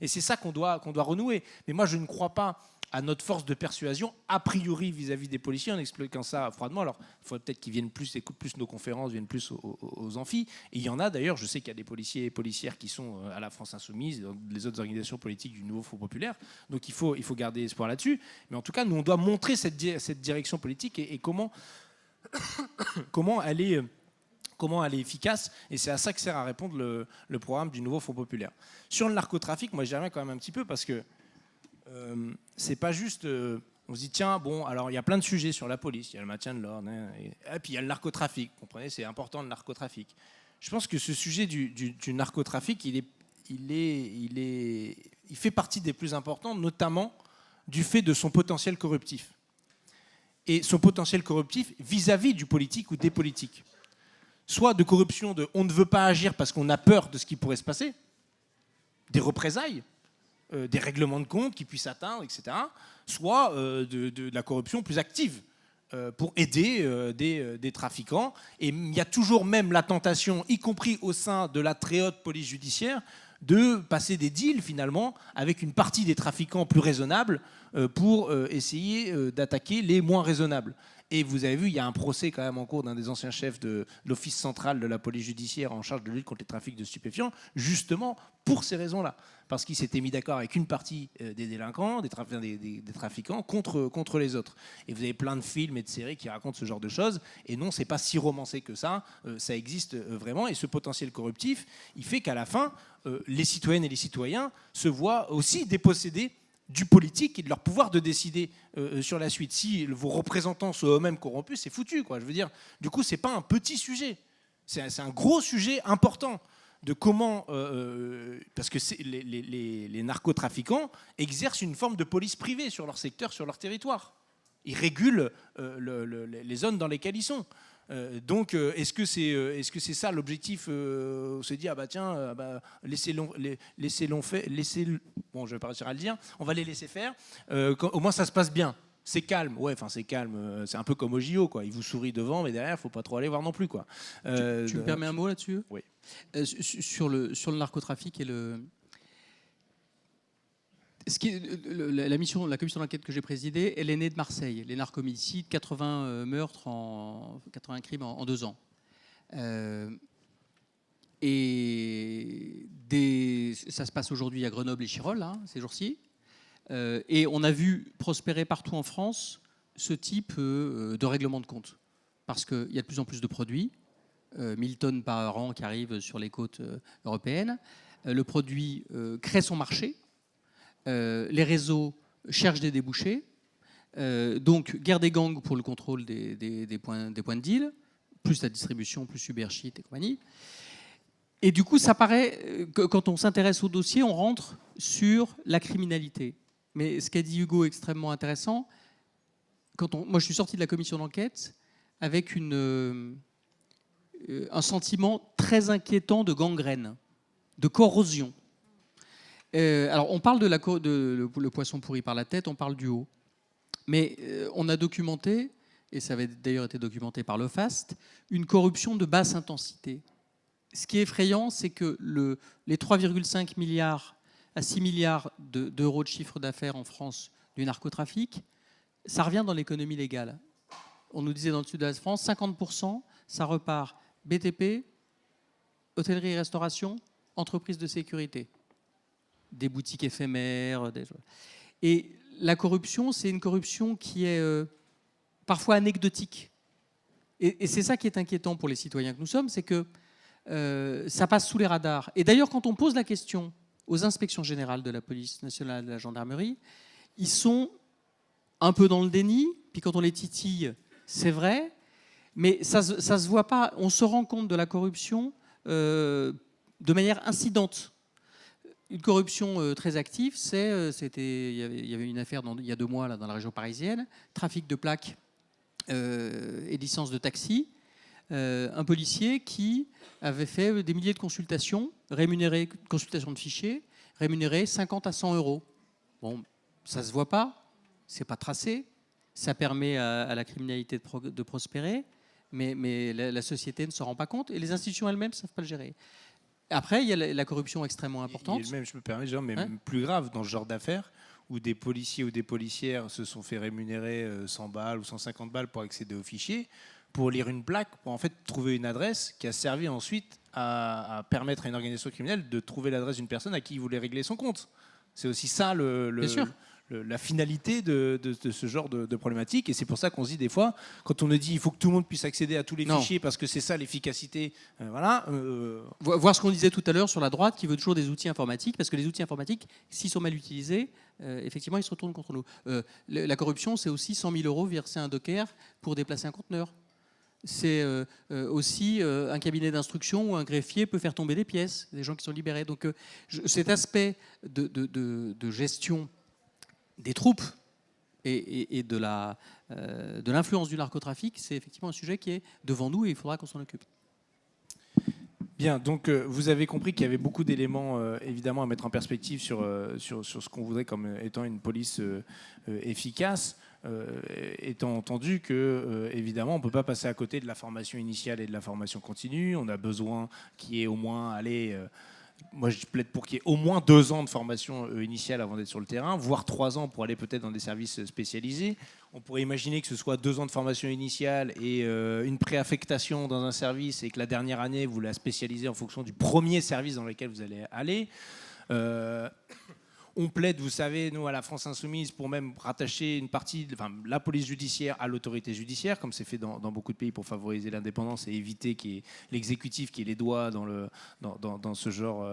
Et c'est ça qu'on doit renouer. Mais moi, je ne crois pas à notre force de persuasion, a priori vis-à-vis des policiers, en expliquant ça froidement. Alors, il faudrait peut-être qu'ils viennent plus, écoutent plus nos conférences, viennent plus aux amphis. Et il y en a d'ailleurs, je sais qu'il y a des policiers et policières qui sont à la France Insoumise, dans les autres organisations politiques du Nouveau Front Populaire. Donc il faut garder espoir là-dessus. Mais en tout cas, nous, on doit montrer cette direction politique et comment elle est efficace, et c'est à ça que sert à répondre le programme du Nouveau Front Populaire. Sur le narcotrafic, moi j'y reviens quand même un petit peu, parce que c'est pas juste... on se dit, tiens, bon, alors il y a plein de sujets sur la police, il y a le maintien de l'ordre, et puis il y a le narcotrafic, vous comprenez, c'est important le narcotrafic. Je pense que ce sujet du narcotrafic, il fait partie des plus importants, notamment du fait de son potentiel corruptif. Et son potentiel corruptif vis-à-vis du politique ou des politiques. Soit de corruption de on ne veut pas agir parce qu'on a peur de ce qui pourrait se passer, des représailles, des règlements de compte qui puissent atteindre, etc. Soit de la corruption plus active pour aider des trafiquants. Et il y a toujours même la tentation, y compris au sein de la très haute police judiciaire, de passer des deals finalement avec une partie des trafiquants plus raisonnables pour essayer d'attaquer les moins raisonnables. Et vous avez vu, il y a un procès quand même en cours d'un des anciens chefs de l'Office central de la police judiciaire en charge de lutte contre les trafics de stupéfiants, justement pour ces raisons-là. Parce qu'il s'était mis d'accord avec une partie des délinquants, des trafiquants, contre les autres. Et vous avez plein de films et de séries qui racontent ce genre de choses. Et non, c'est pas si romancé que ça. Ça existe vraiment. Et ce potentiel corruptif, il fait qu'à la fin, les citoyennes et les citoyens se voient aussi dépossédés du politique et de leur pouvoir de décider sur la suite. Si vos représentants sont eux-mêmes corrompus, c'est foutu, quoi. Je veux dire, du coup, c'est pas un petit sujet. C'est un gros sujet important de comment... parce que les narcotrafiquants exercent une forme de police privée sur leur secteur, sur leur territoire. Ils régulent les zones dans lesquelles ils sont. Donc, est-ce que c'est ça l'objectif on se dit, ah bah tiens, laissez-le, bon, je vais pas réussir à le dire, on va les laisser faire, au moins ça se passe bien. C'est calme, ouais, enfin c'est calme. C'est un peu comme au JO, quoi. Il vous sourit devant, mais derrière, faut pas trop aller voir non plus, quoi. Tu me permets un mot là-dessus? Oui. Sur le narcotrafic et le. La commission d'enquête que j'ai présidée, elle est née de Marseille. Les narcomicides, 80 meurtres, 80 crimes en 2 ans. Ça se passe aujourd'hui à Grenoble et Chirol, hein, ces jours-ci. Et on a vu prospérer partout en France ce type de règlement de compte. Parce qu'il y a de plus en plus de produits, 1000 tonnes par an qui arrivent sur les côtes européennes. Le produit crée son marché. Les réseaux cherchent des débouchés. Donc, guerre des gangs pour le contrôle des points de deal, plus la distribution, plus Ubershit et compagnie. Et du coup, ça paraît que quand on s'intéresse au dossier, on rentre sur la criminalité. Mais ce qu'a dit Hugo est extrêmement intéressant. Moi, je suis sorti de la commission d'enquête avec un sentiment très inquiétant de gangrène, de corrosion. Alors, on parle le poisson pourri par la tête, on parle du haut. Mais on a documenté, et ça avait d'ailleurs été documenté par le FAST, une corruption de basse intensité. Ce qui est effrayant, c'est que les 3,5 milliards à 6 milliards d'euros de chiffre d'affaires en France du narcotrafic, ça revient dans l'économie légale. On nous disait dans le sud de la France, 50%, ça repart BTP, hôtellerie et restauration, entreprises de sécurité, des boutiques éphémères. Et la corruption, c'est une corruption qui est parfois anecdotique. Et c'est ça qui est inquiétant pour les citoyens que nous sommes, c'est que ça passe sous les radars. Et d'ailleurs, quand on pose la question aux inspections générales de la police nationale, de la gendarmerie, ils sont un peu dans le déni, puis quand on les titille, c'est vrai, mais ça se voit pas. On se rend compte de la corruption de manière incidente. Une corruption très active, il y avait une affaire il y a 2 mois là, dans la région parisienne, trafic de plaques et licences de taxi. Un policier qui avait fait des milliers de consultations, consultations de fichiers, rémunérées 50 à 100 euros. Bon, ça ne se voit pas, c'est pas tracé, ça permet à la criminalité de prospérer, mais la société ne se rend pas compte et les institutions elles-mêmes ne savent pas le gérer. Après, il y a la corruption extrêmement importante. Il y a même, je me permets, genre, mais même plus grave, dans ce genre d'affaires, où des policiers ou des policières se sont fait rémunérer 100 balles ou 150 balles pour accéder aux fichiers, pour lire une plaque, pour en fait trouver une adresse qui a servi ensuite à permettre à une organisation criminelle de trouver l'adresse d'une personne à qui il voulait régler son compte. C'est aussi ça la finalité de ce genre de problématique. Et c'est pour ça qu'on se dit des fois, quand on nous dit il faut que tout le monde puisse accéder à tous les fichiers parce que c'est ça l'efficacité. Voir ce qu'on disait tout à l'heure sur la droite qui veut toujours des outils informatiques, parce que les outils informatiques, s'ils sont mal utilisés, effectivement, ils se retournent contre nous. La corruption, c'est aussi 100 000 euros versés à un docker pour déplacer un conteneur. C'est aussi un cabinet d'instruction où un greffier peut faire tomber des pièces, des gens qui sont libérés. Donc cet aspect de gestion des troupes et de l'influence du narcotrafic, c'est effectivement un sujet qui est devant nous et il faudra qu'on s'en occupe. Bien, donc vous avez compris qu'il y avait beaucoup d'éléments évidemment à mettre en perspective sur ce qu'on voudrait comme étant une police efficace. Étant entendu que, évidemment, on ne peut pas passer à côté de la formation initiale et de la formation continue. On a besoin qu'il y ait au moins, moi je plaide pour qu'il y ait au moins 2 ans de formation initiale avant d'être sur le terrain, voire 3 ans pour aller peut-être dans des services spécialisés. On pourrait imaginer que ce soit 2 ans de formation initiale et une préaffectation dans un service et que la dernière année, vous la spécialisez en fonction du premier service dans lequel vous allez aller. On plaide, vous savez, nous, à la France Insoumise, pour même rattacher une partie, la police judiciaire à l'autorité judiciaire, comme c'est fait dans beaucoup de pays pour favoriser l'indépendance et éviter qu'il y ait l'exécutif qui ait les doigts dans ce genre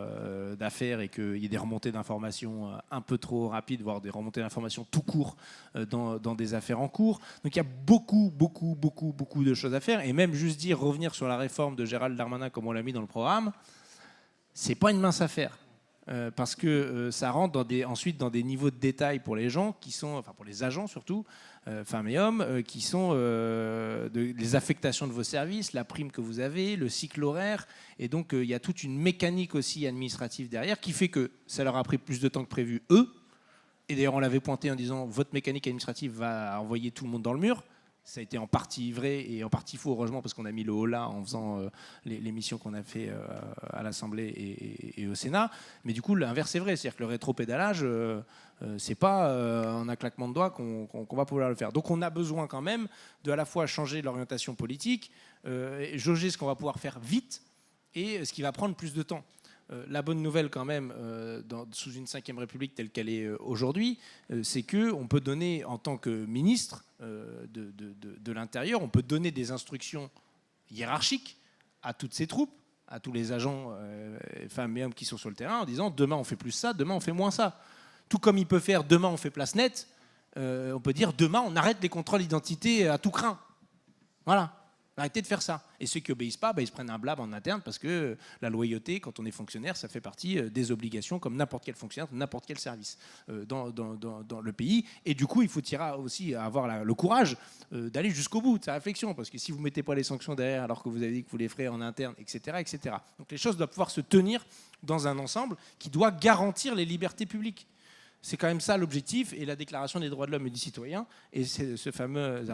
d'affaires et qu'il y ait des remontées d'informations un peu trop rapides, voire des remontées d'informations tout court dans des affaires en cours. Donc il y a beaucoup de choses à faire. Et même juste revenir sur la réforme de Gérald Darmanin, comme on l'a mis dans le programme, c'est pas une mince affaire. Parce que ça rentre ensuite dans des niveaux de détail pour les gens qui sont, pour les agents surtout, femmes et hommes, qui sont les affectations de vos services, la prime que vous avez, le cycle horaire. Et donc il y a toute une mécanique aussi administrative derrière qui fait que ça leur a pris plus de temps que prévu, eux. Et d'ailleurs, on l'avait pointé en disant votre mécanique administrative va envoyer tout le monde dans le mur. Ça a été en partie vrai et en partie faux, heureusement, parce qu'on a mis le holà en faisant les missions qu'on a fait à l'Assemblée et au Sénat. Mais du coup, l'inverse est vrai. C'est-à-dire que le rétropédalage, c'est pas en un claquement de doigts qu'on va pouvoir le faire. Donc on a besoin quand même de à la fois changer l'orientation politique, jauger ce qu'on va pouvoir faire vite et ce qui va prendre plus de temps. La bonne nouvelle quand même, sous une 5e République telle qu'elle est aujourd'hui, c'est qu'on peut donner, en tant que ministre de l'Intérieur, on peut donner des instructions hiérarchiques à toutes ces troupes, à tous les agents, femmes et hommes qui sont sur le terrain, en disant demain on fait plus ça, demain on fait moins ça. Tout comme il peut faire demain on fait place nette, on peut dire demain on arrête les contrôles d'identité à tout crin. Voilà. Arrêtez de faire ça. Et ceux qui obéissent pas, ils se prennent un blâme en interne parce que la loyauté, quand on est fonctionnaire, ça fait partie des obligations comme n'importe quel fonctionnaire, n'importe quel service dans le pays. Et du coup, il faut aussi avoir le courage d'aller jusqu'au bout de sa réflexion. Parce que si vous ne mettez pas les sanctions derrière alors que vous avez dit que vous les ferez en interne, etc., etc. Donc les choses doivent pouvoir se tenir dans un ensemble qui doit garantir les libertés publiques. C'est quand même ça l'objectif et la Déclaration des droits de l'homme et du citoyen et c'est ce fameux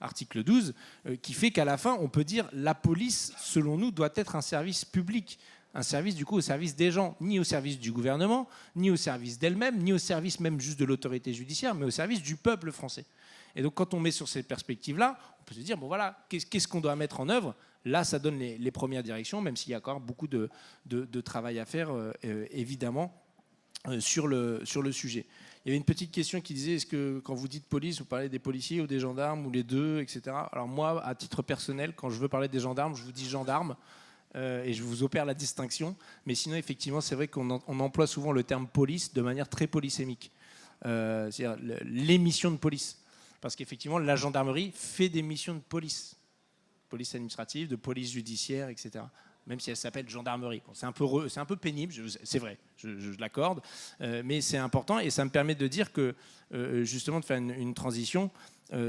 article 12 qui fait qu'à la fin, on peut dire la police, selon nous, doit être un service public. Un service, du coup, au service des gens, ni au service du gouvernement, ni au service d'elle-même, ni au service même juste de l'autorité judiciaire, mais au service du peuple français. Et donc, quand on met sur ces perspectives-là, on peut se dire, bon voilà, qu'est-ce qu'on doit mettre en œuvre ? Là, ça donne les premières directions, même s'il y a encore beaucoup de travail à faire, évidemment, sur le sujet. Il y avait une petite question qui disait, est-ce que quand vous dites police, vous parlez des policiers ou des gendarmes, ou les deux, etc. Alors moi, à titre personnel, quand je veux parler des gendarmes, je vous dis gendarmes, et je vous opère la distinction. Mais sinon, effectivement, c'est vrai qu'on emploie souvent le terme police de manière très polysémique. C'est-à-dire les missions de police. Parce qu'effectivement, la gendarmerie fait des missions de police. Police administrative, de police judiciaire, etc. Même si elle s'appelle gendarmerie. Bon, c'est un peu pénible, c'est vrai, je l'accorde, mais c'est important et ça me permet de dire que, justement, de faire une transition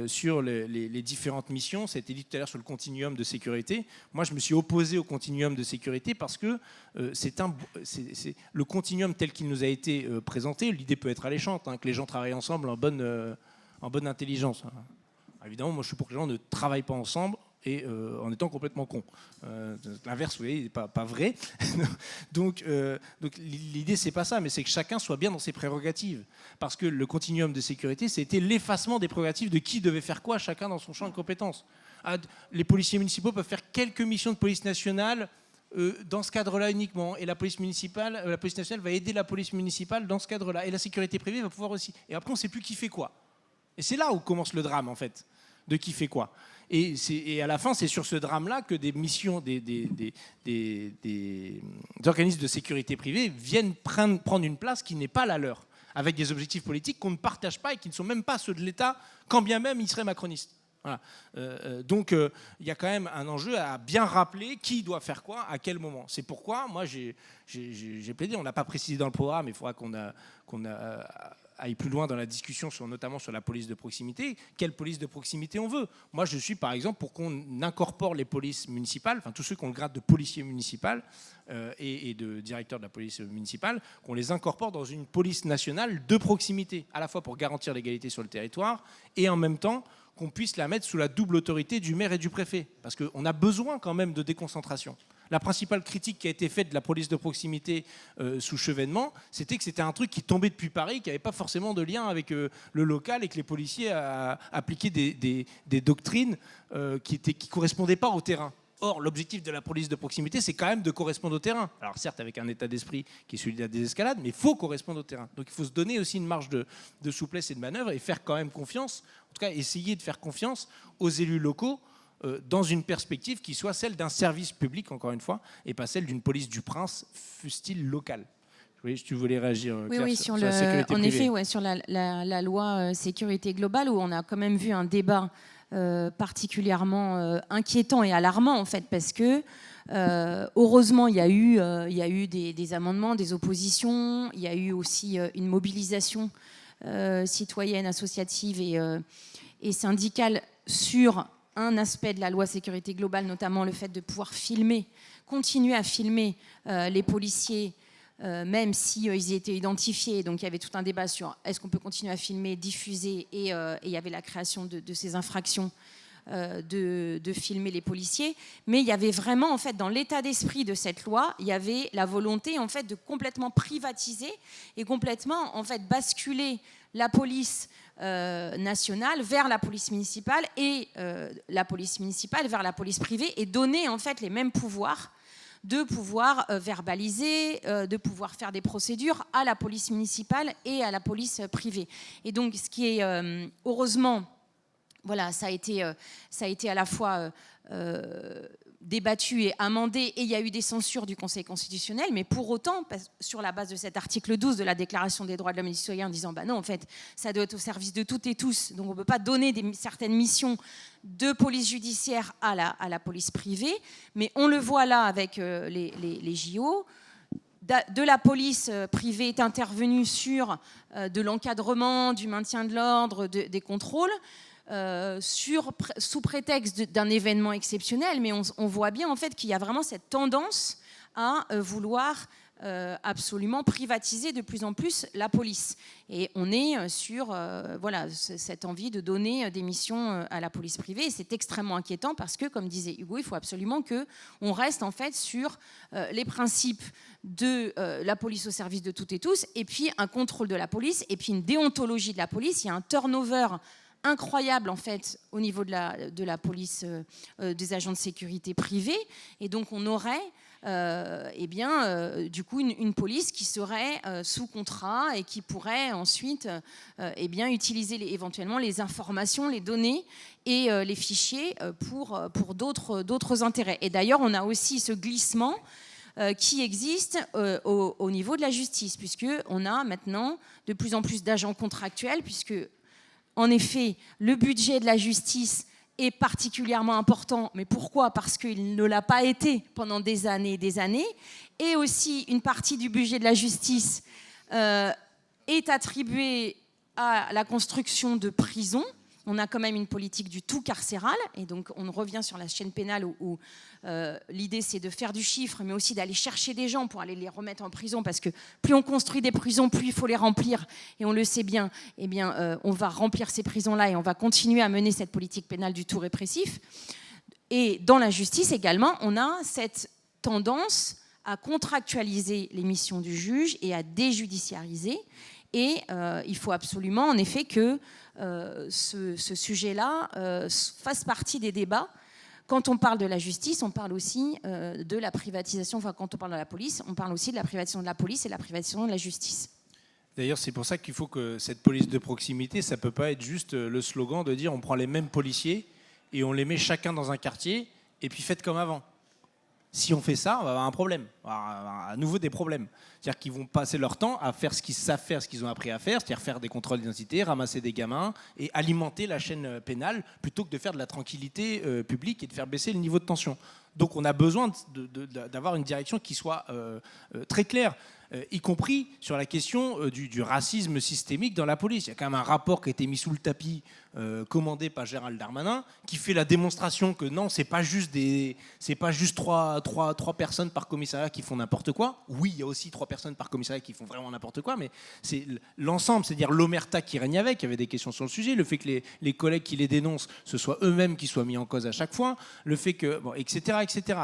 sur les différentes missions. Ça a été dit tout à l'heure sur le continuum de sécurité. Moi, je me suis opposé au continuum de sécurité parce que c'est le continuum tel qu'il nous a été présenté. L'idée peut être alléchante, que les gens travaillent ensemble en bonne intelligence. Évidemment, moi, je suis pour que les gens ne travaillent pas ensemble et en étant complètement con. L'inverse, vous voyez, n'est pas vrai. donc l'idée, c'est pas ça, mais c'est que chacun soit bien dans ses prérogatives. Parce que le continuum de sécurité, c'était l'effacement des prérogatives de qui devait faire quoi, chacun dans son champ de compétences. Les policiers municipaux peuvent faire quelques missions de police nationale dans ce cadre-là uniquement. Et la police nationale va aider la police municipale dans ce cadre-là. Et la sécurité privée va pouvoir aussi. Et après, on ne sait plus qui fait quoi. Et c'est là où commence le drame, en fait, de qui fait quoi. Et à la fin, c'est sur ce drame-là que des missions, des organismes de sécurité privée viennent prendre une place qui n'est pas la leur, avec des objectifs politiques qu'on ne partage pas et qui ne sont même pas ceux de l'État, quand bien même ils seraient macronistes. Voilà. Donc il y a quand même un enjeu à bien rappeler qui doit faire quoi, à quel moment. C'est pourquoi moi j'ai plaidé, on n'a pas précisé dans le programme, il faudra qu'on aille plus loin dans la discussion, notamment sur la police de proximité. Quelle police de proximité on veut ? Moi, je suis, par exemple, pour qu'on incorpore les polices municipales, enfin tous ceux qui ont le grade de policier municipal et de directeur de la police municipale, qu'on les incorpore dans une police nationale de proximité, à la fois pour garantir l'égalité sur le territoire et en même temps qu'on puisse la mettre sous la double autorité du maire et du préfet. Parce qu'on a besoin quand même de déconcentration. La principale critique qui a été faite de la police de proximité sous Chevènement, c'était que c'était un truc qui tombait depuis Paris, qui n'avait pas forcément de lien avec le local et que les policiers appliquaient des doctrines qui ne correspondaient pas au terrain. Or, l'objectif de la police de proximité, c'est quand même de correspondre au terrain. Alors certes, avec un état d'esprit qui est celui de la désescalade, mais il faut correspondre au terrain. Donc il faut se donner aussi une marge de souplesse et de manœuvre et faire quand même confiance, en tout cas essayer de faire confiance aux élus locaux dans une perspective qui soit celle d'un service public, encore une fois, et pas celle d'une police du prince, fût-il local. Oui, tu voulais réagir, Claire, oui, sur la sécurité privée. En effet, ouais, sur la loi sécurité globale, où on a quand même vu un débat particulièrement inquiétant et alarmant, en fait, parce que heureusement, il y a eu des amendements, des oppositions, il y a eu aussi une mobilisation citoyenne, associative et syndicale sur un aspect de la loi sécurité globale, notamment le fait de pouvoir continuer à filmer les policiers même si ils étaient identifiés. Donc il y avait tout un débat sur est-ce qu'on peut continuer à filmer, diffuser, et il y avait la création de ces infractions de filmer les policiers. Mais il y avait vraiment, en fait, dans l'état d'esprit de cette loi, il y avait la volonté, en fait, de complètement privatiser et complètement, en fait, basculer la police nationale vers la police municipale et la police municipale vers la police privée, et donner, en fait, les mêmes pouvoirs, de pouvoir verbaliser, de pouvoir faire des procédures à la police municipale et à la police privée. Et donc, ce qui est, heureusement, voilà, ça a été à la fois débattu et amendé, et il y a eu des censures du Conseil constitutionnel, mais pour autant, sur la base de cet article 12 de la Déclaration des droits de l'homme et du citoyen, en disant bah non, en fait, ça doit être au service de toutes et tous, donc on ne peut pas donner certaines missions de police judiciaire à la police privée, mais on le voit là avec les JO. De la police privée est intervenue sur de l'encadrement, du maintien de l'ordre, des contrôles, sous prétexte d'un événement exceptionnel, mais on voit bien en fait qu'il y a vraiment cette tendance à vouloir absolument privatiser de plus en plus la police. Et on est sur voilà, cette envie de donner des missions à la police privée, et c'est extrêmement inquiétant parce que, comme disait Hugo, il faut absolument qu'on reste en fait sur les principes de la police au service de toutes et tous, et puis un contrôle de la police, et puis une déontologie de la police. Il y a un turnover incroyable en fait au niveau de la police, des agents de sécurité privés, et donc on aurait du coup une police qui serait sous contrat et qui pourrait ensuite utiliser éventuellement les informations, les données et les fichiers pour d'autres intérêts. Et d'ailleurs on a aussi ce glissement qui existe au niveau de la justice, puisqu'on a maintenant de plus en plus d'agents contractuels, puisque en effet, le budget de la justice est particulièrement important. Mais pourquoi ? Parce qu'il ne l'a pas été pendant des années et des années. Et aussi, une partie du budget de la justice est attribuée à la construction de prisons. On a quand même une politique du tout carcéral. Et donc, on revient sur la chaîne pénale où l'idée, c'est de faire du chiffre, mais aussi d'aller chercher des gens pour aller les remettre en prison. Parce que plus on construit des prisons, plus il faut les remplir. Et on le sait bien, on va remplir ces prisons-là et on va continuer à mener cette politique pénale du tout répressif. Et dans la justice également, on a cette tendance à contractualiser les missions du juge et à déjudiciariser. Et il faut absolument, en effet, que ce sujet-là fasse partie des débats. Quand on parle de la justice, on parle aussi de la privatisation. Enfin, quand on parle de la police, on parle aussi de la privatisation de la police et de la privatisation de la justice. D'ailleurs, c'est pour ça qu'il faut que cette police de proximité, ça ne peut pas être juste le slogan de dire on prend les mêmes policiers et on les met chacun dans un quartier et puis faites comme avant. Si on fait ça, on va avoir un problème, on va avoir à nouveau des problèmes. C'est-à-dire qu'ils vont passer leur temps à faire ce qu'ils savent faire, ce qu'ils ont appris à faire, c'est-à-dire faire des contrôles d'identité, ramasser des gamins et alimenter la chaîne pénale plutôt que de faire de la tranquillité publique et de faire baisser le niveau de tension. Donc on a besoin d'avoir une direction qui soit très claire, y compris sur la question du racisme systémique dans la police. Il y a quand même un rapport qui a été mis sous le tapis, commandé par Gérald Darmanin, qui fait la démonstration que non, c'est pas juste trois personnes par commissariat qui font n'importe quoi. Oui, il y a aussi 3 personnes par commissariat qui font vraiment n'importe quoi, mais c'est l'ensemble, c'est-à-dire l'omerta qui règne avec. Il y avait des questions sur le sujet, le fait que les collègues qui les dénoncent, ce soit eux-mêmes qui soient mis en cause à chaque fois, le fait que, bon, etc.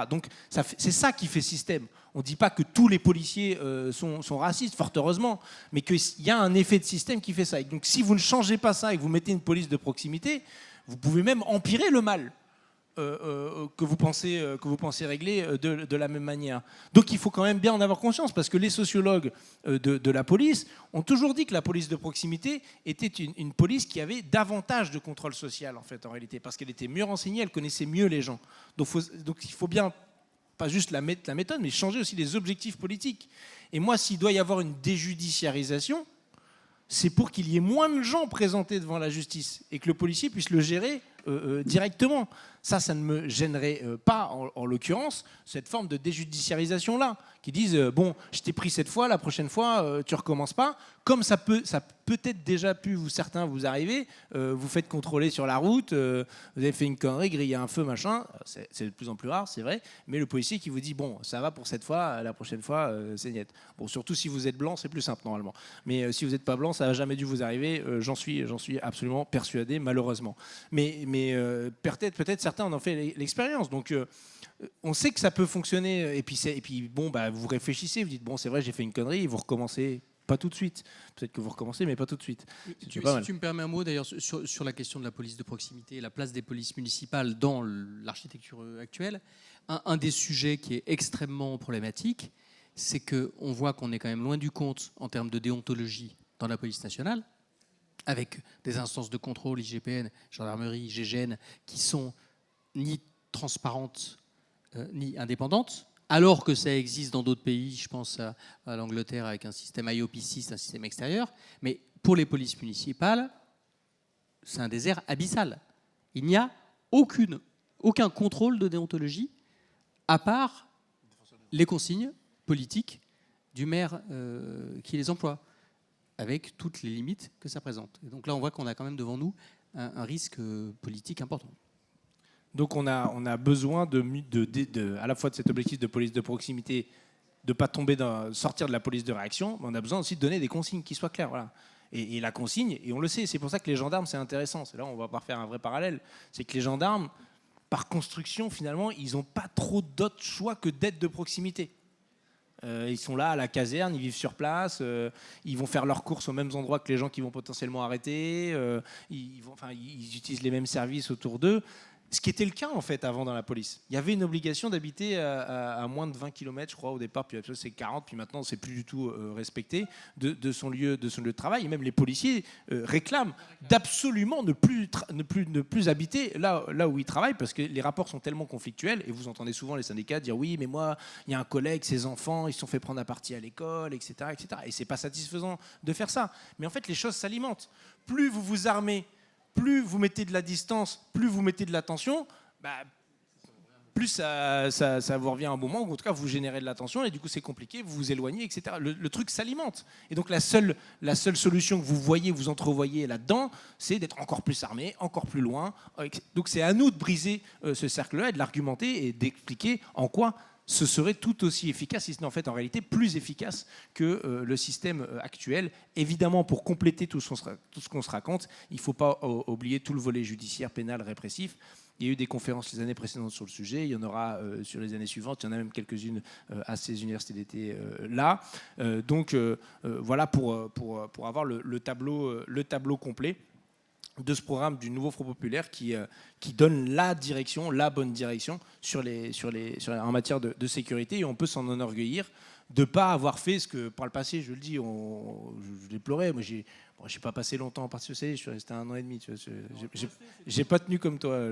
Donc c'est ça qui fait système. On ne dit pas que tous les policiers sont racistes, fort heureusement, mais qu'il y a un effet de système qui fait ça. Et donc si vous ne changez pas ça et que vous mettez une police de proximité, vous pouvez même empirer le mal que vous pensez régler de la même manière. Donc il faut quand même bien en avoir conscience, parce que les sociologues de la police ont toujours dit que la police de proximité était une police qui avait davantage de contrôle social, en fait, en réalité, parce qu'elle était mieux renseignée, elle connaissait mieux les gens. Donc il faut bien, pas juste la méthode, mais changer aussi les objectifs politiques. Et moi, s'il doit y avoir une déjudiciarisation, c'est pour qu'il y ait moins de gens présentés devant la justice et que le policier puisse le gérer directement. Ça ne me gênerait pas, en l'occurrence, cette forme de déjudiciarisation-là, qui disent bon, je t'ai pris cette fois, la prochaine fois, tu recommences pas. Comme ça peut-être déjà pu certains vous arriver, vous faites contrôler sur la route, vous avez fait une connerie, grillé un feu, machin, c'est de plus en plus rare, c'est vrai, mais le policier qui vous dit bon, ça va pour cette fois, la prochaine fois, c'est net. Bon, surtout si vous êtes blanc, c'est plus simple normalement. Mais si vous n'êtes pas blanc, ça n'a jamais dû vous arriver, j'en suis absolument persuadé, malheureusement. Mais peut-être certains en ont fait l'expérience, donc on sait que ça peut fonctionner, et puis bon, bah, vous réfléchissez, vous dites bon, c'est vrai, j'ai fait une connerie, et vous recommencez. Pas tout de suite. Peut-être que vous recommencez, mais pas tout de suite. Si tu me permets un mot d'ailleurs sur la question de la police de proximité, la place des polices municipales dans l'architecture actuelle, un des sujets qui est extrêmement problématique, c'est qu'on voit qu'on est quand même loin du compte en termes de déontologie dans la police nationale, avec des instances de contrôle, IGPN, gendarmerie, GIGN, qui sont ni transparentes ni indépendantes, alors que ça existe dans d'autres pays, je pense à l'Angleterre avec un système IOPC, c'est un système extérieur, mais pour les polices municipales, c'est un désert abyssal. Il n'y a aucun contrôle de déontologie, à part les consignes politiques du maire qui les emploie, avec toutes les limites que ça présente. Et donc là, on voit qu'on a quand même devant nous un risque politique important. Donc on a besoin à la fois de cet objectif de police de proximité, de ne pas sortir de la police de réaction, mais on a besoin aussi de donner des consignes qui soient claires. Voilà. Et la consigne, et on le sait, c'est pour ça que les gendarmes, c'est intéressant. C'est là où on va pouvoir faire un vrai parallèle. C'est que les gendarmes, par construction, finalement, ils n'ont pas trop d'autres choix que d'être de proximité. Ils sont là à la caserne, ils vivent sur place, ils vont faire leurs courses aux mêmes endroits que les gens qui vont potentiellement arrêter, ils utilisent les mêmes services autour d'eux. Ce qui était le cas en fait avant dans la police. Il y avait une obligation d'habiter à moins de 20 km, je crois, au départ, puis après c'est 40, puis maintenant c'est plus du tout respecté de son lieu de travail. Et même les policiers réclament d'absolument ne plus habiter là où ils travaillent, parce que les rapports sont tellement conflictuels, et vous entendez souvent les syndicats dire oui, mais moi, il y a un collègue, ses enfants, ils se sont fait prendre à partie à l'école, etc., etc. Et c'est pas satisfaisant de faire ça. Mais en fait, les choses s'alimentent. Plus vous vous armez, plus vous mettez de la distance, plus vous mettez de la tension, plus ça vous revient à un moment où, en tout cas, vous générez de la tension et du coup, c'est compliqué, vous vous éloignez, etc. Le truc s'alimente. Et donc, la seule solution que vous entrevoyez là-dedans, c'est d'être encore plus armé, encore plus loin. Donc, c'est à nous de briser ce cercle-là et de l'argumenter et d'expliquer en quoi ce serait tout aussi efficace, si ce n'est en fait en réalité plus efficace que le système actuel. Évidemment, pour compléter tout ce qu'on se raconte, il ne faut pas oublier tout le volet judiciaire, pénal, répressif. Il y a eu des conférences les années précédentes sur le sujet, il y en aura sur les années suivantes, il y en a même quelques-unes à ces universités d'été là. Donc voilà pour avoir le tableau complet de ce programme du nouveau Front populaire qui donne la bonne direction en matière de sécurité. Et on peut s'en enorgueillir de ne pas avoir fait ce que, par le passé, je le dis, je déplorais. Moi, je n'ai pas passé longtemps en Parti socialiste, je suis resté 1 an et demi. J'ai pas tenu comme toi,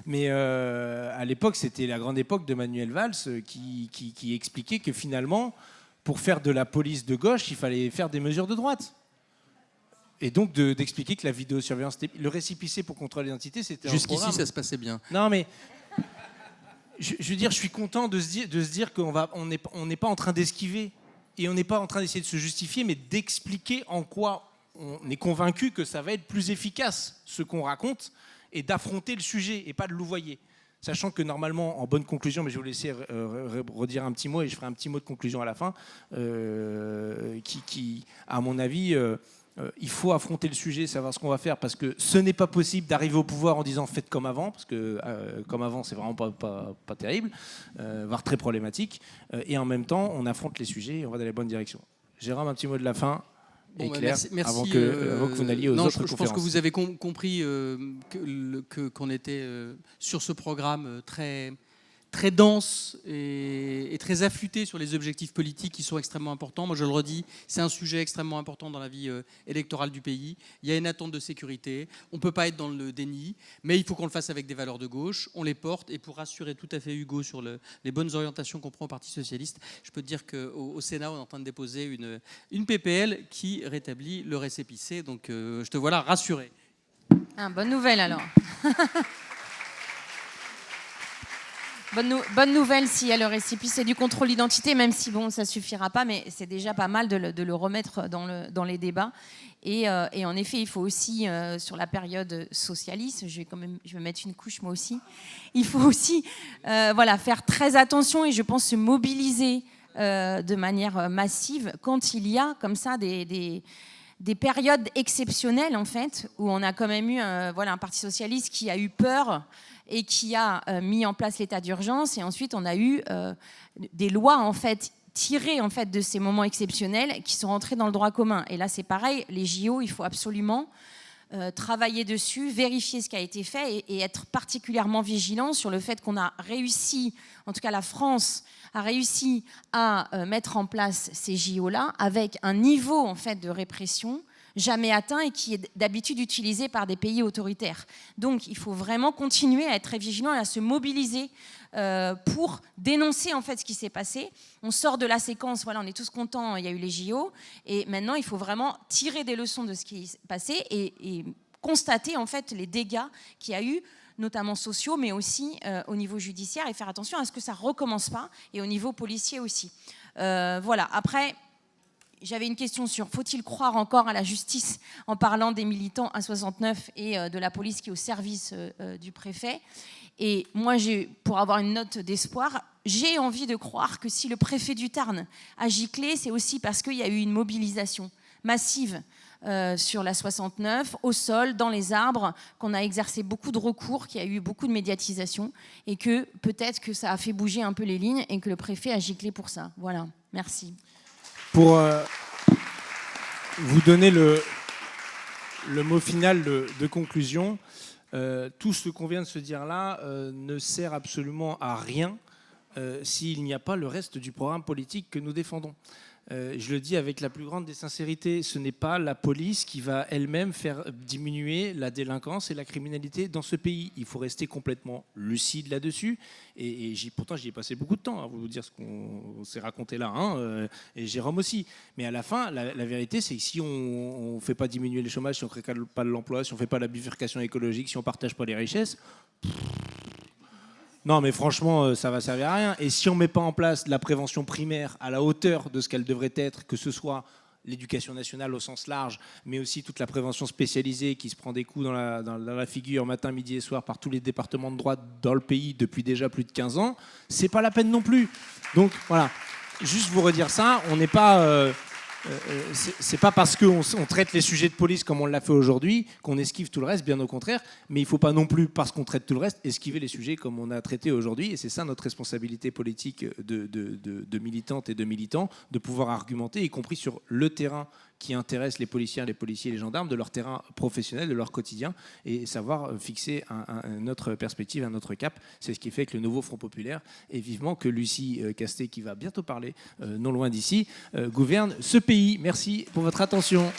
Mais à l'époque, c'était la grande époque de Manuel Valls qui expliquait que finalement, pour faire de la police de gauche, il fallait faire des mesures de droite. Et donc d'expliquer que la vidéosurveillance, le récépissé pour contrôler l'identité, c'était un programme. Jusqu'ici, ça se passait bien. Non, mais je veux dire, je suis content de se dire qu'on n'est pas en train d'esquiver et on n'est pas en train d'essayer de se justifier, mais d'expliquer en quoi on est convaincu que ça va être plus efficace ce qu'on raconte et d'affronter le sujet et pas de louvoyer. Sachant que normalement, en bonne conclusion, mais je vais vous laisser redire un petit mot et je ferai un petit mot de conclusion à la fin, qui à mon avis... il faut affronter le sujet, savoir ce qu'on va faire, parce que ce n'est pas possible d'arriver au pouvoir en disant faites comme avant, parce que comme avant c'est vraiment pas terrible, voire très problématique, et en même temps on affronte les sujets et on va dans la bonne direction. Jérôme, un petit mot de la fin. Merci, avant que vous n'alliez aux autres conférences. Je pense que vous avez compris qu'on était sur ce programme très dense et très affûté sur les objectifs politiques qui sont extrêmement importants. Moi, je le redis, c'est un sujet extrêmement important dans la vie électorale du pays. Il y a une attente de sécurité. On ne peut pas être dans le déni, mais il faut qu'on le fasse avec des valeurs de gauche. On les porte. Et pour rassurer tout à fait Hugo sur les bonnes orientations qu'on prend au Parti socialiste, je peux te dire qu'au Sénat, on est en train de déposer une PPL qui rétablit le récépissé. Donc, je te voilà rassuré. Bonne nouvelle alors. Bonne nouvelle s'il y a le récépissé du contrôle d'identité, même si bon, ça suffira pas, mais c'est déjà pas mal de le remettre dans les débats. Et en effet, il faut aussi, sur la période socialiste, je vais mettre une couche moi aussi, il faut aussi faire très attention et je pense se mobiliser de manière massive quand il y a comme ça des périodes exceptionnelles en fait, où on a quand même eu un parti socialiste qui a eu peur et qui a mis en place l'état d'urgence, et ensuite on a eu des lois en fait tirées en fait de ces moments exceptionnels qui sont rentrés dans le droit commun. Et là c'est pareil, les JO, il faut absolument travailler dessus, vérifier ce qui a été fait et être particulièrement vigilant sur le fait qu'on a réussi, en tout cas la France a réussi à mettre en place ces JO-là avec un niveau en fait de répression jamais atteint et qui est d'habitude utilisé par des pays autoritaires. Donc il faut vraiment continuer à être très vigilant et à se mobiliser pour dénoncer en fait ce qui s'est passé. On sort de la séquence, voilà, on est tous contents, il y a eu les JO, et maintenant il faut vraiment tirer des leçons de ce qui s'est passé et constater en fait les dégâts qu'il y a eu, notamment sociaux, mais aussi au niveau judiciaire, et faire attention à ce que ça ne recommence pas, et au niveau policier aussi. Voilà, après, j'avais une question sur faut-il croire encore à la justice en parlant des militants à 69 et de la police qui est au service du préfet. Et moi, pour avoir une note d'espoir, j'ai envie de croire que si le préfet du Tarn a giclé, c'est aussi parce qu'il y a eu une mobilisation massive sur la 69, au sol, dans les arbres, qu'on a exercé beaucoup de recours, qu'il y a eu beaucoup de médiatisation, et que peut-être que ça a fait bouger un peu les lignes et que le préfet a giclé pour ça. Voilà, merci. Pour vous donner le mot final de conclusion, tout ce qu'on vient de se dire là ne sert absolument à rien s'il n'y a pas le reste du programme politique que nous défendons. Je le dis avec la plus grande des sincérités, ce n'est pas la police qui va elle-même faire diminuer la délinquance et la criminalité dans ce pays. Il faut rester complètement lucide là-dessus. Et pourtant, j'y ai passé beaucoup de temps à vous dire ce qu'on s'est raconté là, hein, et Jérôme aussi. Mais à la fin, la vérité, c'est que si on ne fait pas diminuer le chômage, si on ne crée pas de l'emploi, si on ne fait pas la bifurcation écologique, si on ne partage pas les richesses... Non, mais franchement, ça va servir à rien. Et si on ne met pas en place de la prévention primaire à la hauteur de ce qu'elle devrait être, que ce soit l'éducation nationale au sens large, mais aussi toute la prévention spécialisée qui se prend des coups dans la figure matin, midi et soir par tous les départements de droite dans le pays depuis déjà plus de 15 ans, c'est pas la peine non plus. Donc voilà, juste vous redire ça, on n'est pas... c'est pas parce qu'on traite les sujets de police comme on l'a fait aujourd'hui qu'on esquive tout le reste, bien au contraire, mais il ne faut pas non plus, parce qu'on traite tout le reste, esquiver les sujets comme on a traité aujourd'hui, et c'est ça notre responsabilité politique de militantes et de militants, de pouvoir argumenter, y compris sur le terrain qui intéresse les policiers et les gendarmes, de leur terrain professionnel, de leur quotidien, et savoir fixer une autre perspective, un autre cap. C'est ce qui fait que le nouveau Front Populaire, et vivement que Lucie Castet, qui va bientôt parler, non loin d'ici, gouverne ce pays. Merci pour votre attention.